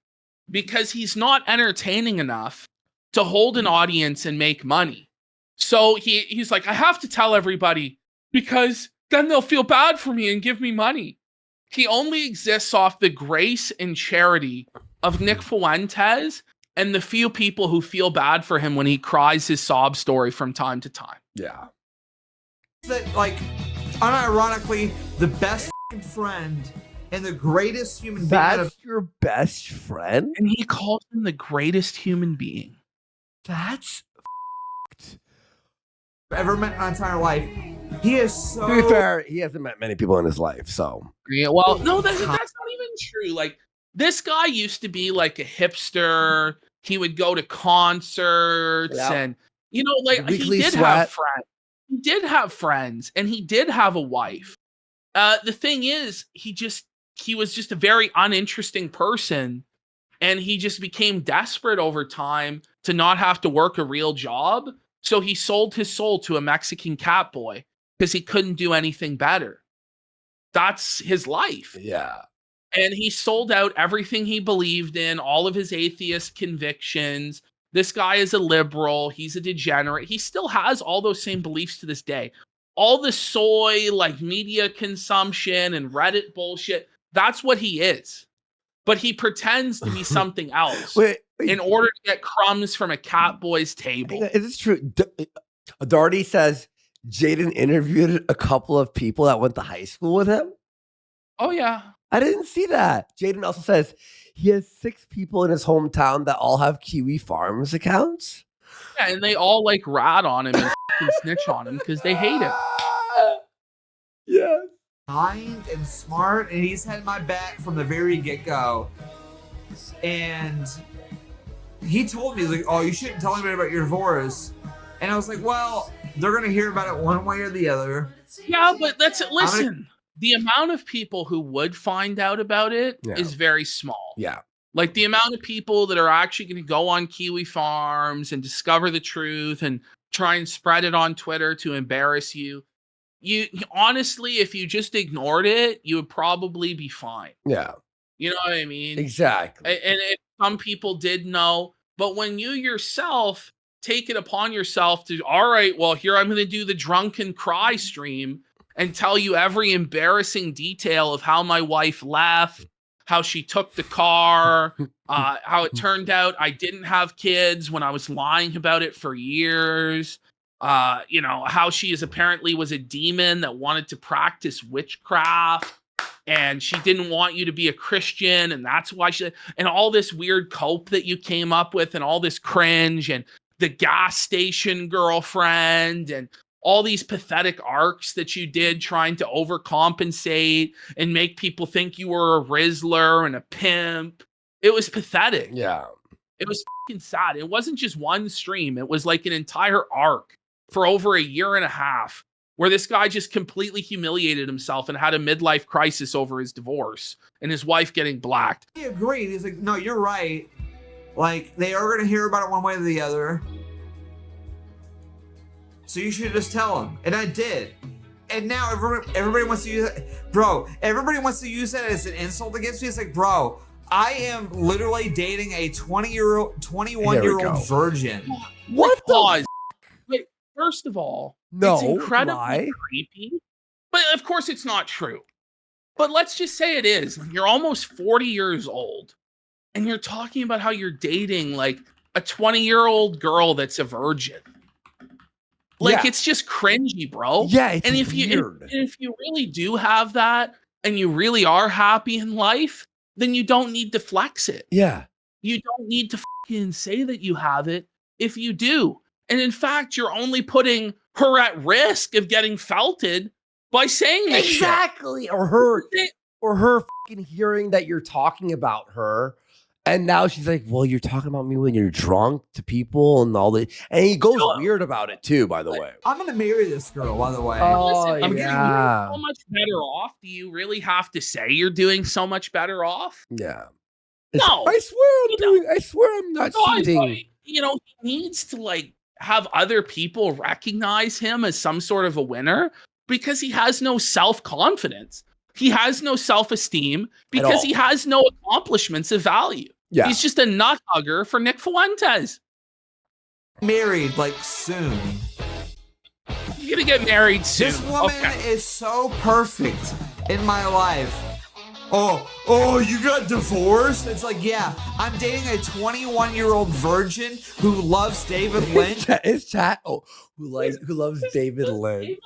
because he's not entertaining enough to hold an audience and make money. So he's like, I have to tell everybody because then they'll feel bad for me and give me money. He only exists off the grace and charity of Nick Fuentes and the few people who feel bad for him when he cries his sob story from time to time. Yeah. that, like, unironically, the best friend and the greatest human being. That's your best friend? And he calls him the greatest human being. That's ever met in my entire life. He is so... To be fair, he hasn't met many people in his life, so... Yeah, well, no, that's not even true. Like, this guy used to be like a hipster. He would go to concerts and, you know, like, he did have friends. He did have friends, and he did have a wife. The thing is, he was just a very uninteresting person, and he just became desperate over time to not have to work a real job. So he sold his soul to a Mexican cat boy because he couldn't do anything better. That's his life. Yeah. And he sold out everything he believed in, all of his atheist convictions. This guy is a liberal. He's a degenerate. He still has all those same beliefs to this day. All the soy, like, media consumption and Reddit bullshit, that's what he is. But he pretends to be something else in order to get crumbs from a cat boy's table. Is this true? Darty says Jaden interviewed a couple of people that went to high school with him. Oh, yeah. I didn't see that. Jaden also says he has 6 people in his hometown that all have Kiwi Farms accounts. Yeah, and they all, like, rat on him and snitch on him because they hate him. Yeah. Kind and smart, and he's had my back from the very get-go. And he told me, he's like, oh, you shouldn't tell anybody about your divorce. And I was like, well, they're going to hear about it one way or the other. Yeah, but that's it. Listen, the amount of people who would find out about it is very small. Yeah. Like, the amount of people that are actually going to go on Kiwi Farms and discover the truth and try and spread it on Twitter to embarrass you. You honestly, if you just ignored it, you would probably be fine. Yeah. You know what I mean? Exactly. And some people did know, but when you yourself take it upon yourself to, all right, well, here I'm going to do the drunken cry stream and tell you every embarrassing detail of how my wife left, how she took the car, how it turned out I didn't have kids when I was lying about it for years. You know, how she apparently was a demon that wanted to practice witchcraft and she didn't want you to be a Christian. And that's why and all this weird cope that you came up with and all this cringe and the gas station girlfriend and all these pathetic arcs that you did trying to overcompensate and make people think you were a Rizzler and a pimp. It was pathetic. Yeah. It was fucking sad. It wasn't just one stream. It was like an entire arc for over a year and a half where this guy just completely humiliated himself and had a midlife crisis over his divorce and his wife getting blacked. He agreed. He's like, no, you're right. Like, they are going to hear about it one way or the other. So you should just tell them. And I did. And now everybody wants to use it. Bro, everybody wants to use that as an insult against me. It's like, bro, I am literally dating a 21-year-old virgin. What the? Wait, first of all, it's incredibly lie. creepy. But of course it's not true. But let's just say it is. You're almost 40 years old. And you're talking about how you're dating like a 20-year-old girl that's a virgin. Like, it's just cringy, bro. Yeah, it's and if weird. if you really do have that and you really are happy in life, then you don't need to flex it. Yeah. You don't need to fucking say that you have it if you do. And in fact, you're only putting her at risk of getting felted by saying this Exactly. shit. Or her fucking hearing that you're talking about her And now she's like, well, you're talking about me when you're drunk to people and all that. And he goes weird about it too, by the way. I'm gonna marry this girl, by the way. Oh, Listen, yeah. you're so much better off. Do you really have to say you're doing so much better off? Yeah. No. I swear I'm not cheating. He needs to like have other people recognize him as some sort of a winner because he has no self-confidence. He has no self-esteem because he has no accomplishments of value. Yeah. He's just a nut hugger for Nick Fuentes. Married like soon. You're gonna get married soon. This woman is so perfect in my life. Oh, you got divorced? It's like, yeah, I'm dating a 21-year-old virgin who loves David Lynch. It's chat. Oh, who loves David Lynch?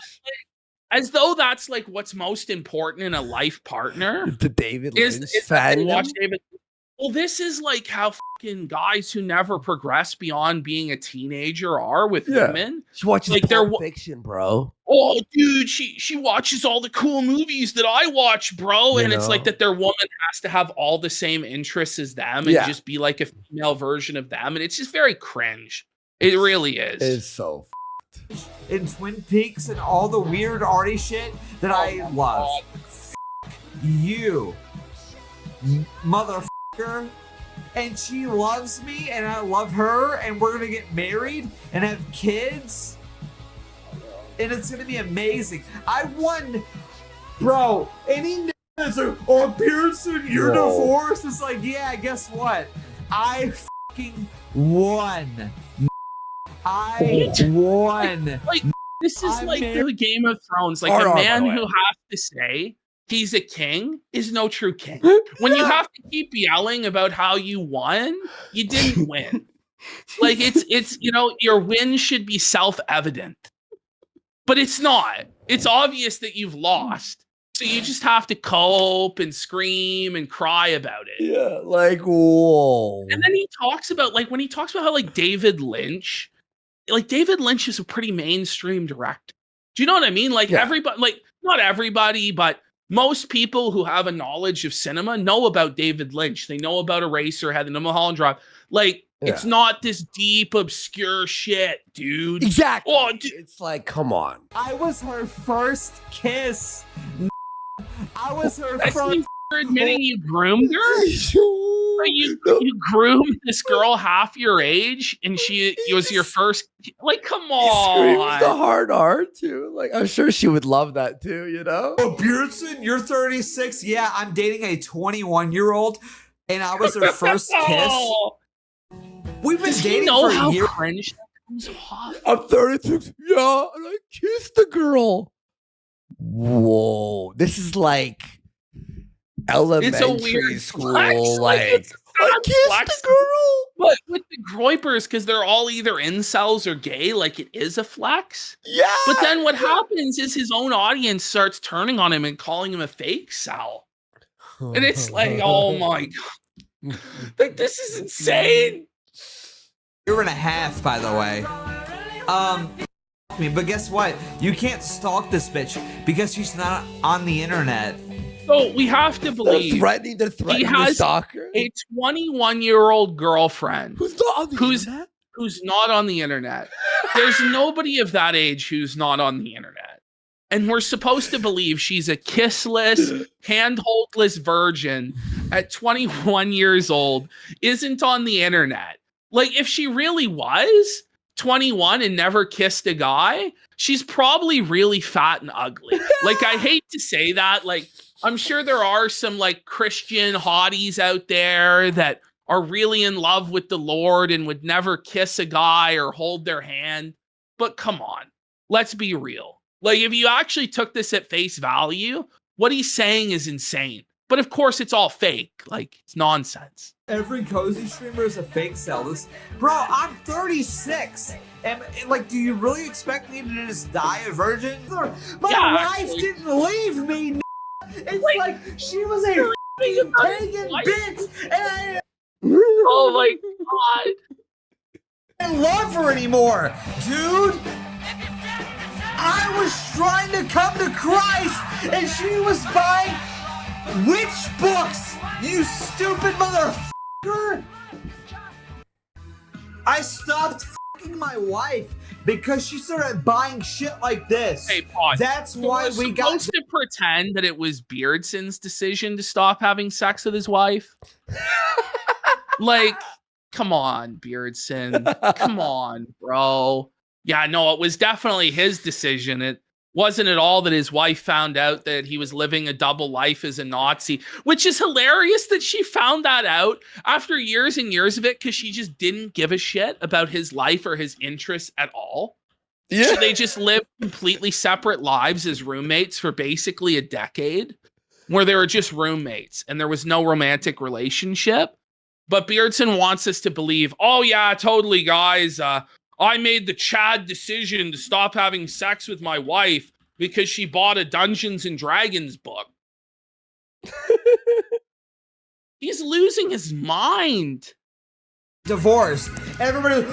As though that's like what's most important in a life partner. The David Lynch fan. Watch David. Well, this is like how fucking guys who never progress beyond being a teenager are with women. She watches like Pulp Fiction, bro. Oh, dude, she watches all the cool movies that I watch, bro. And it's like that their woman has to have all the same interests as them and just be like a female version of them. And it's just very cringe. It really is. It's so in Twin Peaks and all the weird arty shit that I love. You, motherfucker. And she loves me and I love her and we're gonna get married and have kids. And it's gonna be amazing. I won, bro. Any niggas are, oh, Beardson, you're divorced. It's like, yeah, guess what? I fucking won. I won. Like, this is like the Game of Thrones. Like, a man who has to say he's a king is no true king. When you have to keep yelling about how you won, you didn't win. Like, it's your win should be self-evident. But it's not. It's obvious that you've lost. So you just have to cope and scream and cry about it. Yeah, like, whoa. And then he talks about, like, when he talks about how, like, David Lynch is a pretty mainstream director. Do you know what I mean? Like, everybody, like, not everybody, but most people who have a knowledge of cinema know about David Lynch. They know about Eraserhead, they know Mulholland Drive. Like, it's not this deep, obscure shit, dude. Exactly. Oh, dude. It's like, come on. I was her first kiss. I was her first. You're admitting you groomed her? You groomed this girl half your age, and she was your first. Like, come on. The hard R too. Like, I'm sure she would love that too. You know. Oh, Beardson, you're 36. Yeah, I'm dating a 21-year-old, and I was her first kiss. We've been dating for a year. Cringe comes off? I'm 36. Yeah, and I kissed the girl. Whoa, this is like elementary school. Like, I kissed the girl. But with the Groypers, because they're all either incels or gay, like, it is a flex. Yeah. But then what happens is his own audience starts turning on him and calling him a fake cell. And it's like, oh my God. Like, this is insane. Year and a half, by the way. But guess what? You can't stalk this bitch because she's not on the internet. So we have to believe They're threatening the stalker. A 21-year-old girlfriend who's not on the internet. Who's not on the internet. There's nobody of that age who's not on the internet. And we're supposed to believe she's a kissless, handholdless virgin at 21 years old, isn't on the internet. Like, if she really was 21 and never kissed a guy, she's probably really fat and ugly. Like, I hate to say that. Like, I'm sure there are some, like, Christian hotties out there that are really in love with the Lord and would never kiss a guy or hold their hand. But come on, let's be real. Like, if you actually took this at face value, what he's saying is insane. But of course, it's all fake. Like, it's nonsense. Every cozy streamer is a fake cell. Bro, I'm 36. And like, do you really expect me to just die a virgin? My wife didn't leave me. It's like she was a pagan bitch, and oh my God, I don't love her anymore, dude. I was trying to come to Christ, and she was buying witch books. You stupid mother. motherfucker. I stopped fucking my wife because she started buying shit like this. Hey, pause. That's why Was we got supposed to pretend that it was Beardson's decision to stop having sex with his wife. Like, come on, Beardson. Come on, bro. Yeah, no, it was definitely his decision. It wasn't at all that his wife found out that he was living a double life as a Nazi, which is hilarious that she found that out after years and years of it because she just didn't give a shit about his life or his interests at all. Yeah. So they just lived completely separate lives as roommates for basically a decade where they were just roommates and there was no romantic relationship. But Beardson wants us to believe, oh yeah, totally, guys. I made the Chad decision to stop having sex with my wife because she bought a Dungeons and Dragons book. He's losing his mind. divorced. Everybody,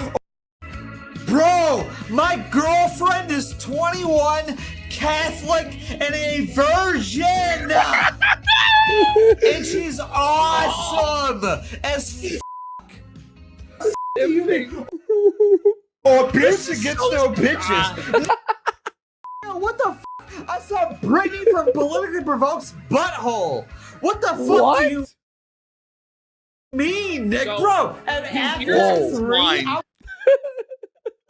bro, my girlfriend is 21, Catholic, and a virgin. And she's awesome as f***. Oh, Beardson gets no bitches. What the f***? I saw Brittany from Politically Provoked's butthole. What the fuck do you mean, Nick? So, bro, and here's after his 3 line. hours.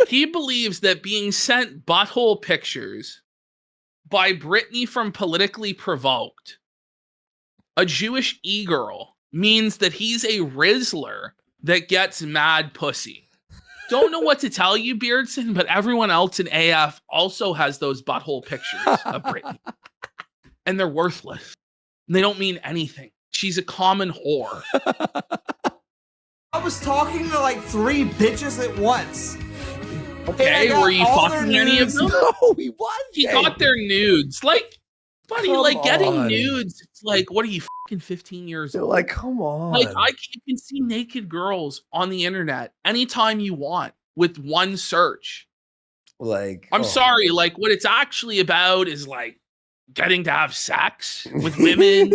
He believes that being sent butthole pictures by Brittany from Politically Provoked, a Jewish e-girl, means that he's a Rizzler that gets mad pussy. Don't know what to tell you, Beardson, but everyone else in AF also has those butthole pictures of Brittany. And they're worthless. They don't mean anything. She's a common whore. I was talking to like 3 bitches at once. Okay, were you fucking any of them? No, he was. He got their nudes. Like, buddy, Come like getting on. nudes, it's like, what are you, fucking 15 years They're old? like, come on. Like, you can see naked girls on the internet anytime you want with one search. Like, I'm oh. sorry, like, what it's actually about is like getting to have sex with women,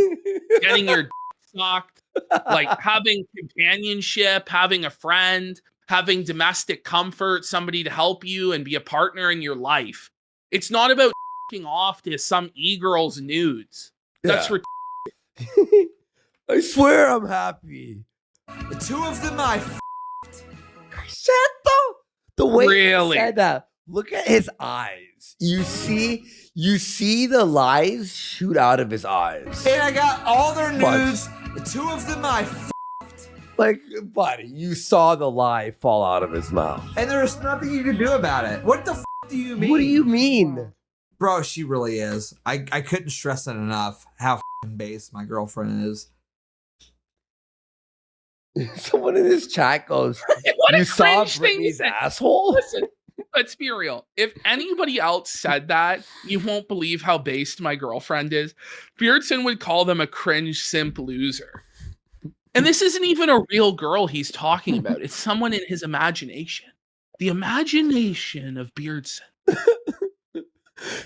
getting your sucked, like having companionship, having a friend, having domestic comfort, somebody to help you and be a partner in your life. It's not about off to some e-girl's nudes. That's Yeah. I swear I'm happy. The 2 of them I Shut the way Really? he said that. Look at his eyes. You see the lies shoot out of his eyes. and I got all their But- nudes. The 2 of them I Like, buddy, you saw the lie fall out of his mouth. and there's nothing you can do about it. What the do you mean? What do you mean? Bro, she really is. I couldn't stress it enough how base my girlfriend is. Someone in this chat goes, What a you saw cringe thing to Brittany's say. asshole? Listen, let's be real. If anybody else said that, you won't believe how based my girlfriend is. Beardson would call them a cringe simp loser. And this isn't even a real girl he's talking about. It's someone in his imagination. The imagination of Beardson.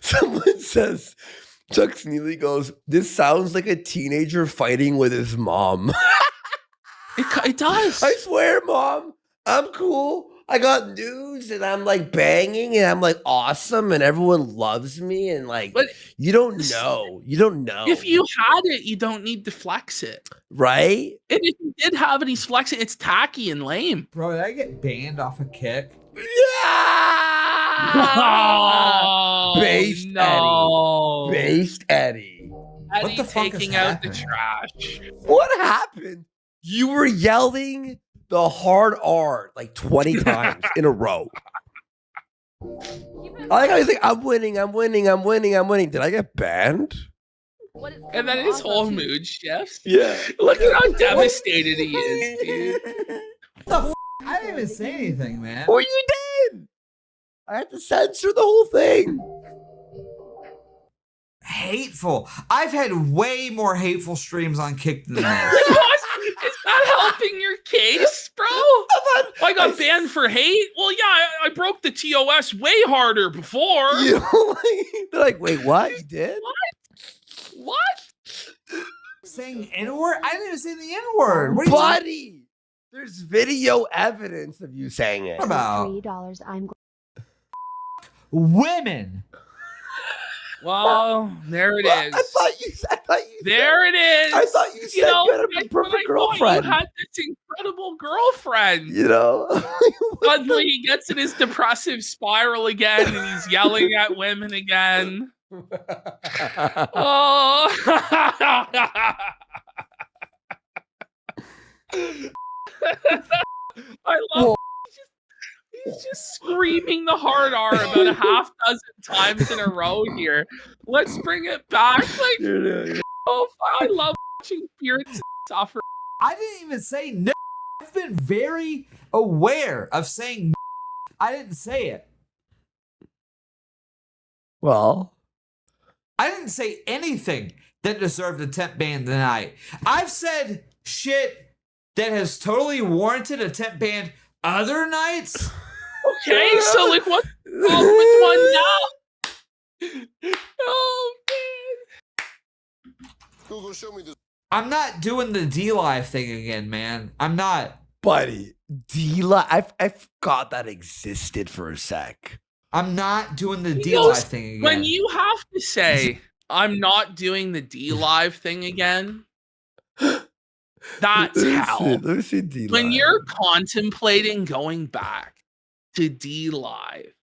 Someone says, Chuck Sneely goes, this sounds like a teenager fighting with his mom. It does. I swear, Mom, I'm cool. I got nudes and I'm like banging and I'm like awesome and everyone loves me and like But you don't know. You don't know. if you had it, you don't need to flex it. right? And if you did have it, he's flexing. It's tacky and lame. Bro, did I get banned off a kick? Yeah! Based no. Based Eddie. Eddie What the fuck is taking out the happening? trash. What happened? You were yelling the hard R like 20 times in a row. I like how he's like, I'm winning, I'm winning, I'm winning, I'm winning. Did I get banned? And then his whole mood shifts. Yeah. Look at how devastated he is, dude. What the f? I didn't even say anything, man. Or you did. I had to censor the whole thing. Hateful. I've had way more hateful streams on Kick than this. Is that helping your case, bro? I got banned for hate? Well, yeah, I broke the TOS way harder before. You know, they're like, wait, what? You did? What? Saying N-word? I didn't even say the N-word. What are you talking- Buddy, There's video evidence of you saying it. About $3, I'm women. Well, there it Well, is. I thought you There it is. I thought you said you had a that's perfect what I thought. girlfriend. You had this incredible girlfriend. You know? Suddenly he gets in his depressive spiral again and he's yelling at women again. Oh. I love he's just screaming the hard R about a half dozen times in a row here. Let's bring it back. Like, oh, I love watching Beards suffer. I didn't even say no. I've been very aware of saying no. I didn't say it. Well, I didn't say anything that deserved a temp ban tonight. I've said shit that has totally warranted a temp ban other nights. Okay, so like what's wrong with one now? Oh man. Google, show me this. I'm not doing the D-Live thing again, man. I'm not. buddy, D-Live, I forgot that existed for a sec. I'm not doing the You D-Live know, thing again. When you have to say, I'm not doing the D-Live thing again, that's hell. Let me see D-Live. When you're contemplating going back to D-Live,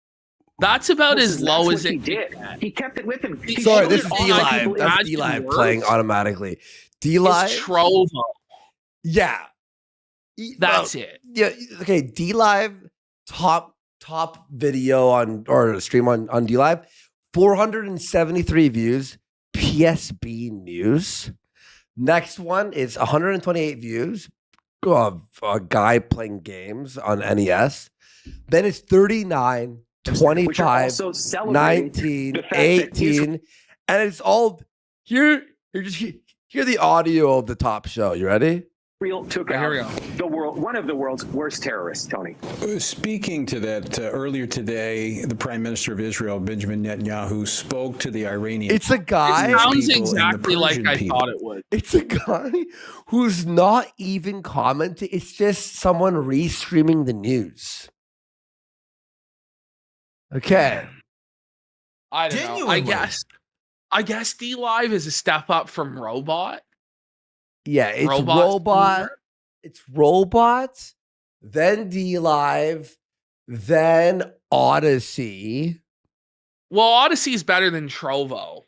that's about as low as it did. can. He kept it with him. He Sorry, showed this it is on D-Live. people. That's Imagine D-Live worse. playing automatically. D-Live? It's Trovo. Yeah. That's it. Yeah. Okay. D-Live top video on or stream on D-Live, 473 views. PSB News. Next one is 128 views. A guy playing games on NES. Then it's 39, Which are 25, also celebrating 19, the fact that 18, and it's all here. Hear the audio of the top show. You ready? Israel took Here we out go. one of the world's worst terrorists, Tony. Speaking to that, earlier today, the Prime Minister of Israel, Benjamin Netanyahu, spoke to the Iranian. It's a guy. It sounds people and the exactly like Persian I people. thought it would. It's a guy who's not even commenting. It's just someone restreaming the news. Okay. I don't know. Genuinely. I guess D-Live is a step up from Robot. Yeah, it's Robot robot. streamer? It's robots, then D-Live, then Odyssey. Well, Odyssey is better than Trovo.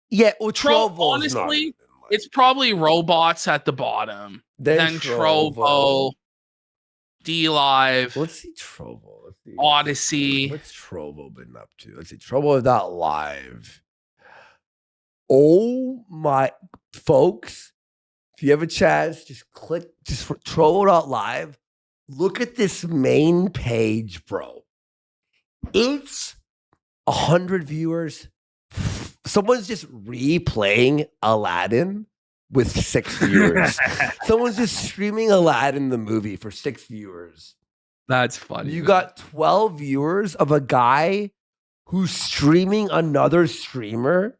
Yeah, well, Tro- Trovo's not honestly, even, like- It's probably Robots at the bottom. Then Trovo, D-Live, Let's see Trovo. Let's see. Odyssey. What's Trovo been up to? Let's see. Trovo is not live. Oh my, folks. If you have a chance, just click, just for Trovo.live. Look at this main page, bro. It's 100 viewers. Someone's just replaying Aladdin with 6 viewers. Someone's just streaming Aladdin the movie for 6 viewers. That's funny. You man. got 12 viewers of a guy who's streaming another streamer.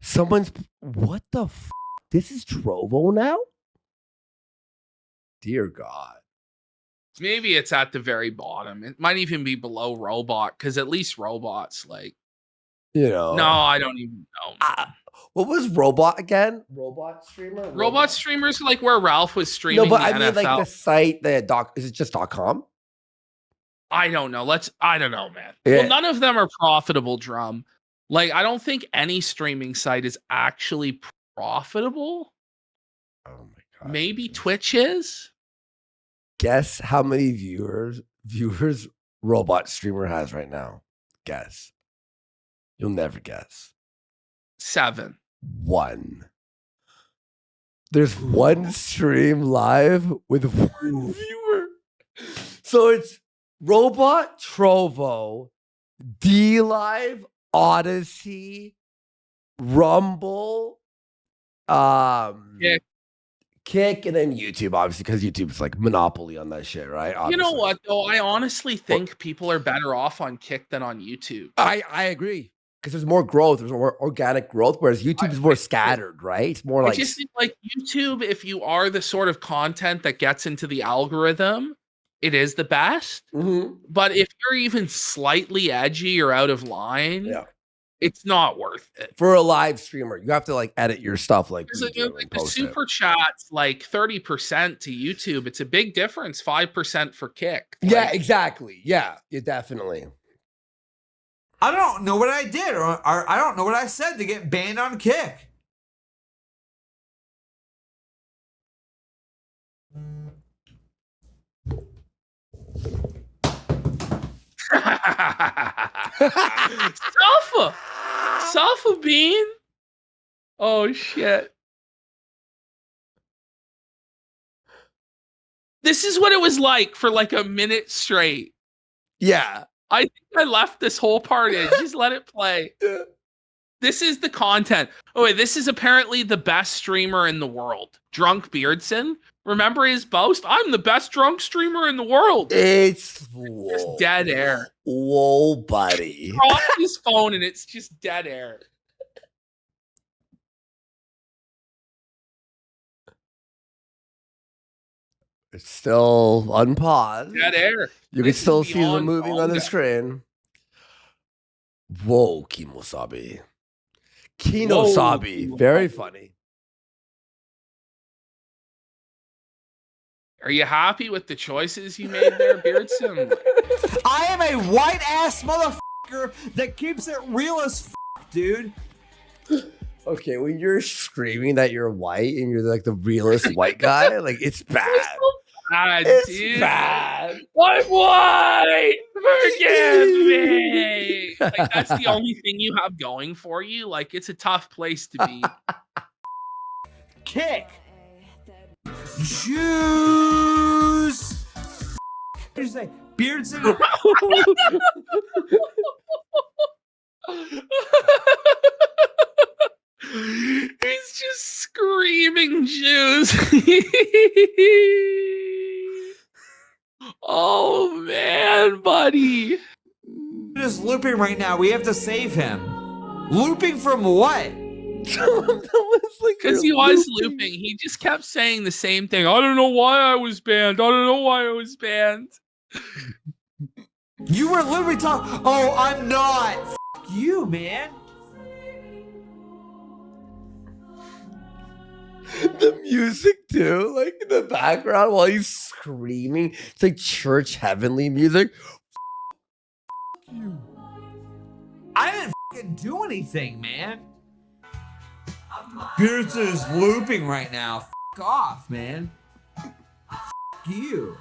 Someone's, what the f? This is Trovo now? Dear God. Maybe it's at the very bottom. It might even be below Robot, because at least Robot's like, You know. no, I don't even know. What was Robot again? Robot streamer? Robot streamers are like where Ralph was streaming. No, but the I mean NFL. like the site, the doc, is it just .com? I don't know. I don't know, man. Yeah. Well, none of them are profitable, Drum. Like, I don't think any streaming site is actually profitable. Oh my God. Maybe Twitch is. Guess how many viewers Robot streamer has right now? Guess. You'll never guess. 7. 1. There's one stream live with 1 viewer. So it's Robot, Trovo, D-Live, Odyssey, Rumble, Kick, and then YouTube, obviously, because YouTube's like monopoly on that shit, right? You know Obviously. what, though? I honestly think people are better off on Kick than on YouTube. I agree. because there's more growth, there's more organic growth, whereas YouTube is more scattered, right? It's more I like just think like YouTube, if you are the sort of content that gets into the algorithm, it is the best. Mhm. But if you're even slightly edgy or out of line, Yeah. it's not worth it. For a live streamer, you have to like edit your stuff like Because we like, do like and the post it. super chats, like 30% to YouTube, it's a big difference. 5% for Kick. Yeah, Like, exactly. Yeah, definitely. I don't know what I did, or I don't know what I said to get banned on Kick. Safa Bean. Oh shit. This is what it was like for like a minute straight. Yeah. I think I left this whole part in. Just let it play. Yeah. This is the content. Oh wait, this is apparently the best streamer in the world. Drunk Beardson. Remember his boast? I'm the best drunk streamer in the world. It's Just dead air. Whoa, buddy. Off his phone and it's just dead air. It's still unpaused. Dead air. You can This is still see them beyond moving on the manga. screen. Whoa, Kimosabi. Kinosabi. Whoa. Very funny. Are you happy with the choices you made there, Beardson? I am a white ass motherfucker that keeps it real as dude. Okay, when you're screaming that you're white and you're like the realest white guy, like it's bad. Bad, It's dude. bad. I'm white. Forgive me. Like that's the only thing you have going for you. Like it's a tough place to be. Kick. Juice. What did you say? Beardson. He's just screaming Jews. Oh man, buddy. Is looping right now. We have to save him. Looping from what? Because he was looping. He just kept saying the same thing. I don't know why I was banned. I don't know why I was banned. You were literally talking. Oh, I'm not. F you, man. The music too, like in the background while he's screaming. It's like church heavenly music. I didn't fucking do anything, man. Beardson is looping right now. F off, man. F you.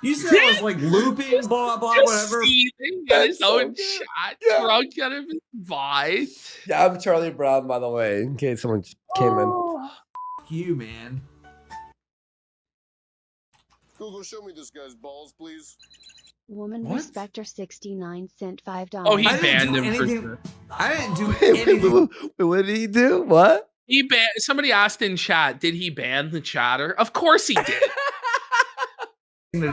You said it was like looping, blah, blah, whatever. Seething in his That's so own good. shot, Yeah. drunk out of his mind. Yeah, I'm Charlie Brown, by the way, in case someone came in. Oh. F you, man. Google, show me this guy's balls, please. Woman What? Respecter 69 sent $5. Oh, he I didn't banned do him for anything. sure. I didn't do Wait, anything. what did he do? What? He banned. Somebody asked in chat, did he ban the chatter? Of course he did.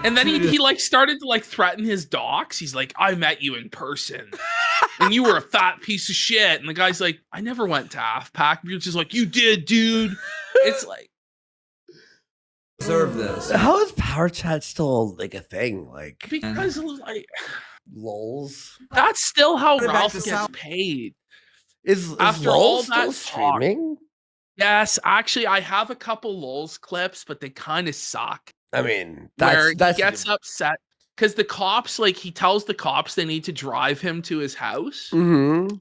And then he like started to like threaten his docs. He's like, I met you in person. And you were a fat piece of shit. And the guy's like, I never went to AFPAC. You're just like, you did, dude. It's like, Deserve this. How is Power Chat still like a thing? Like because like lols? that's still how Put it back Ralph to gets South- paid. Is After LOL all still that talk- streaming? Yes, actually, I have a couple LOLs clips, but they kind of suck. I mean, Where that's he gets upset because the cops, like, he tells the cops they need to drive him to his house, Mm-hmm.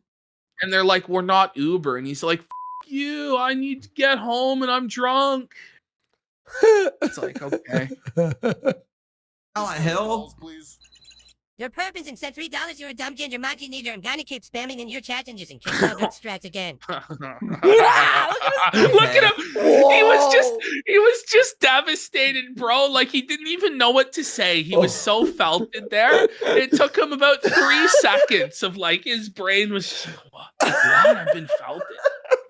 and they're like, "We're not Uber," and he's like, "F you, I need to get home, and I'm drunk." It's like, okay, Silent Hill. Balls, please. Your purpose and said $3. You're a dumb ginger monkey neither. I'm gonna keep spamming in your chat and just in case I'll get distracted again. Look at him. He was just devastated, bro. Like he didn't even know what to say. He was so felted there. It took him about 3 seconds of like his brain was just like, what? I've been felted.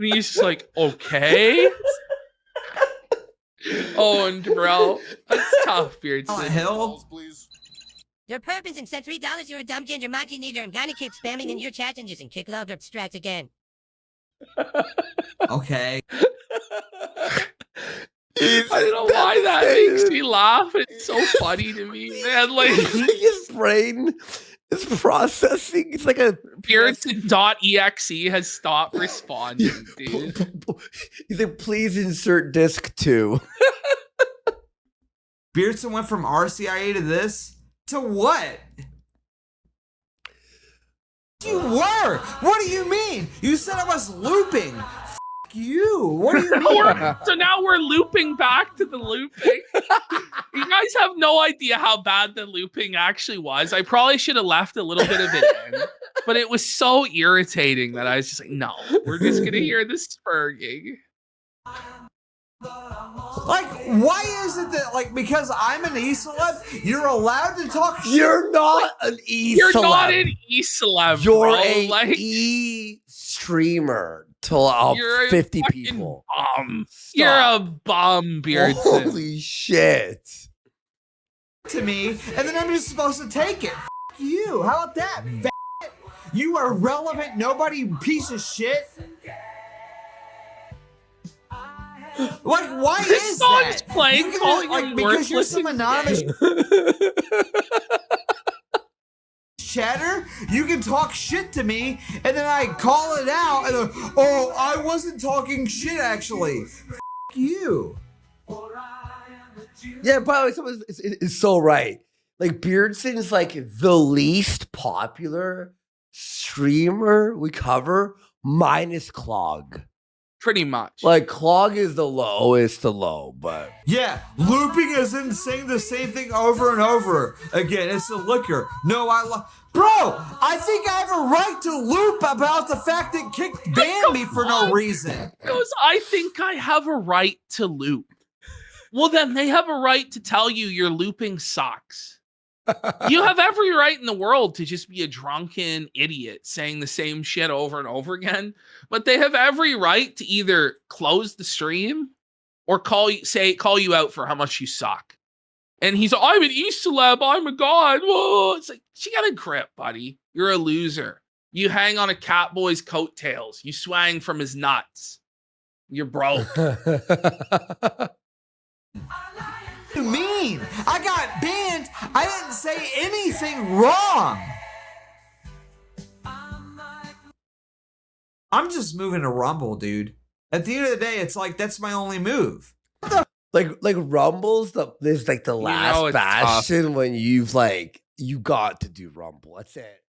And he's just like, okay. Oh, and bro, that's tough, Silent Beardson. Hill. Balls, please. Your purpose and said $3, you're a dumb ginger monkey neither. I'm gonna keep spamming in your chat engines and kick love abstract again. Okay. I don't know why that makes me laugh. It's so funny to me, man. Like his brain is processing. It's like a Beardson.exe has stopped responding, dude. He's like, please insert disc 2. Beardson went from RCIA to this? To what? You were! What do you mean? You said I was looping! F you! What do you mean? So now we're looping back to the looping. You guys have no idea how bad the looping actually was. I probably should have left a little bit of it in, but it was so irritating that I was just like, no, we're just gonna hear the spurging. Like, why is it that, like, because I'm an E-celeb, you're allowed to talk shit? You're not an E-celeb. You're not an E-celeb, You're bro. a like, E-streamer to you're a 50 fucking people. Bum. Stop. You're a bum, Beardson. Holy shit. To me, and then I'm just supposed to take it. F you. How about that? You are relevant, nobody piece of shit. Like, why This is song that? is playing, You can calling just, him because you're worthless some and- anonymous chatter, you can talk shit to me, and then I call it out, and then, oh, I wasn't talking shit, actually. F you. Yeah, by the way, someone is so right. Like, Beardson's like the least popular streamer we cover, minus Clog. Pretty much. Like, Clog is the lowest low, but Yeah, looping is in saying the same thing over and over again. It's the liquor. No, Bro, I think I have a right to loop about the fact that Kick banned me for no reason. Because I think I have a right to loop. Well, then they have a right to tell you your looping sucks. You have every right in the world to just be a drunken idiot saying the same shit over and over again, but they have every right to either close the stream or call you out for how much you suck. And he's, I'm an E-celeb, I'm a god. Whoa. It's like, she got a grip, buddy. You're a loser. You hang on a cat boy's coattails. You swang from his nuts. You're broke. You mean? I got banned. I didn't say anything wrong. I'm just moving to Rumble, dude. At the end of the day, it's like that's my only move. like Rumble's there's like the last it's bastion when you got to do Rumble. That's it.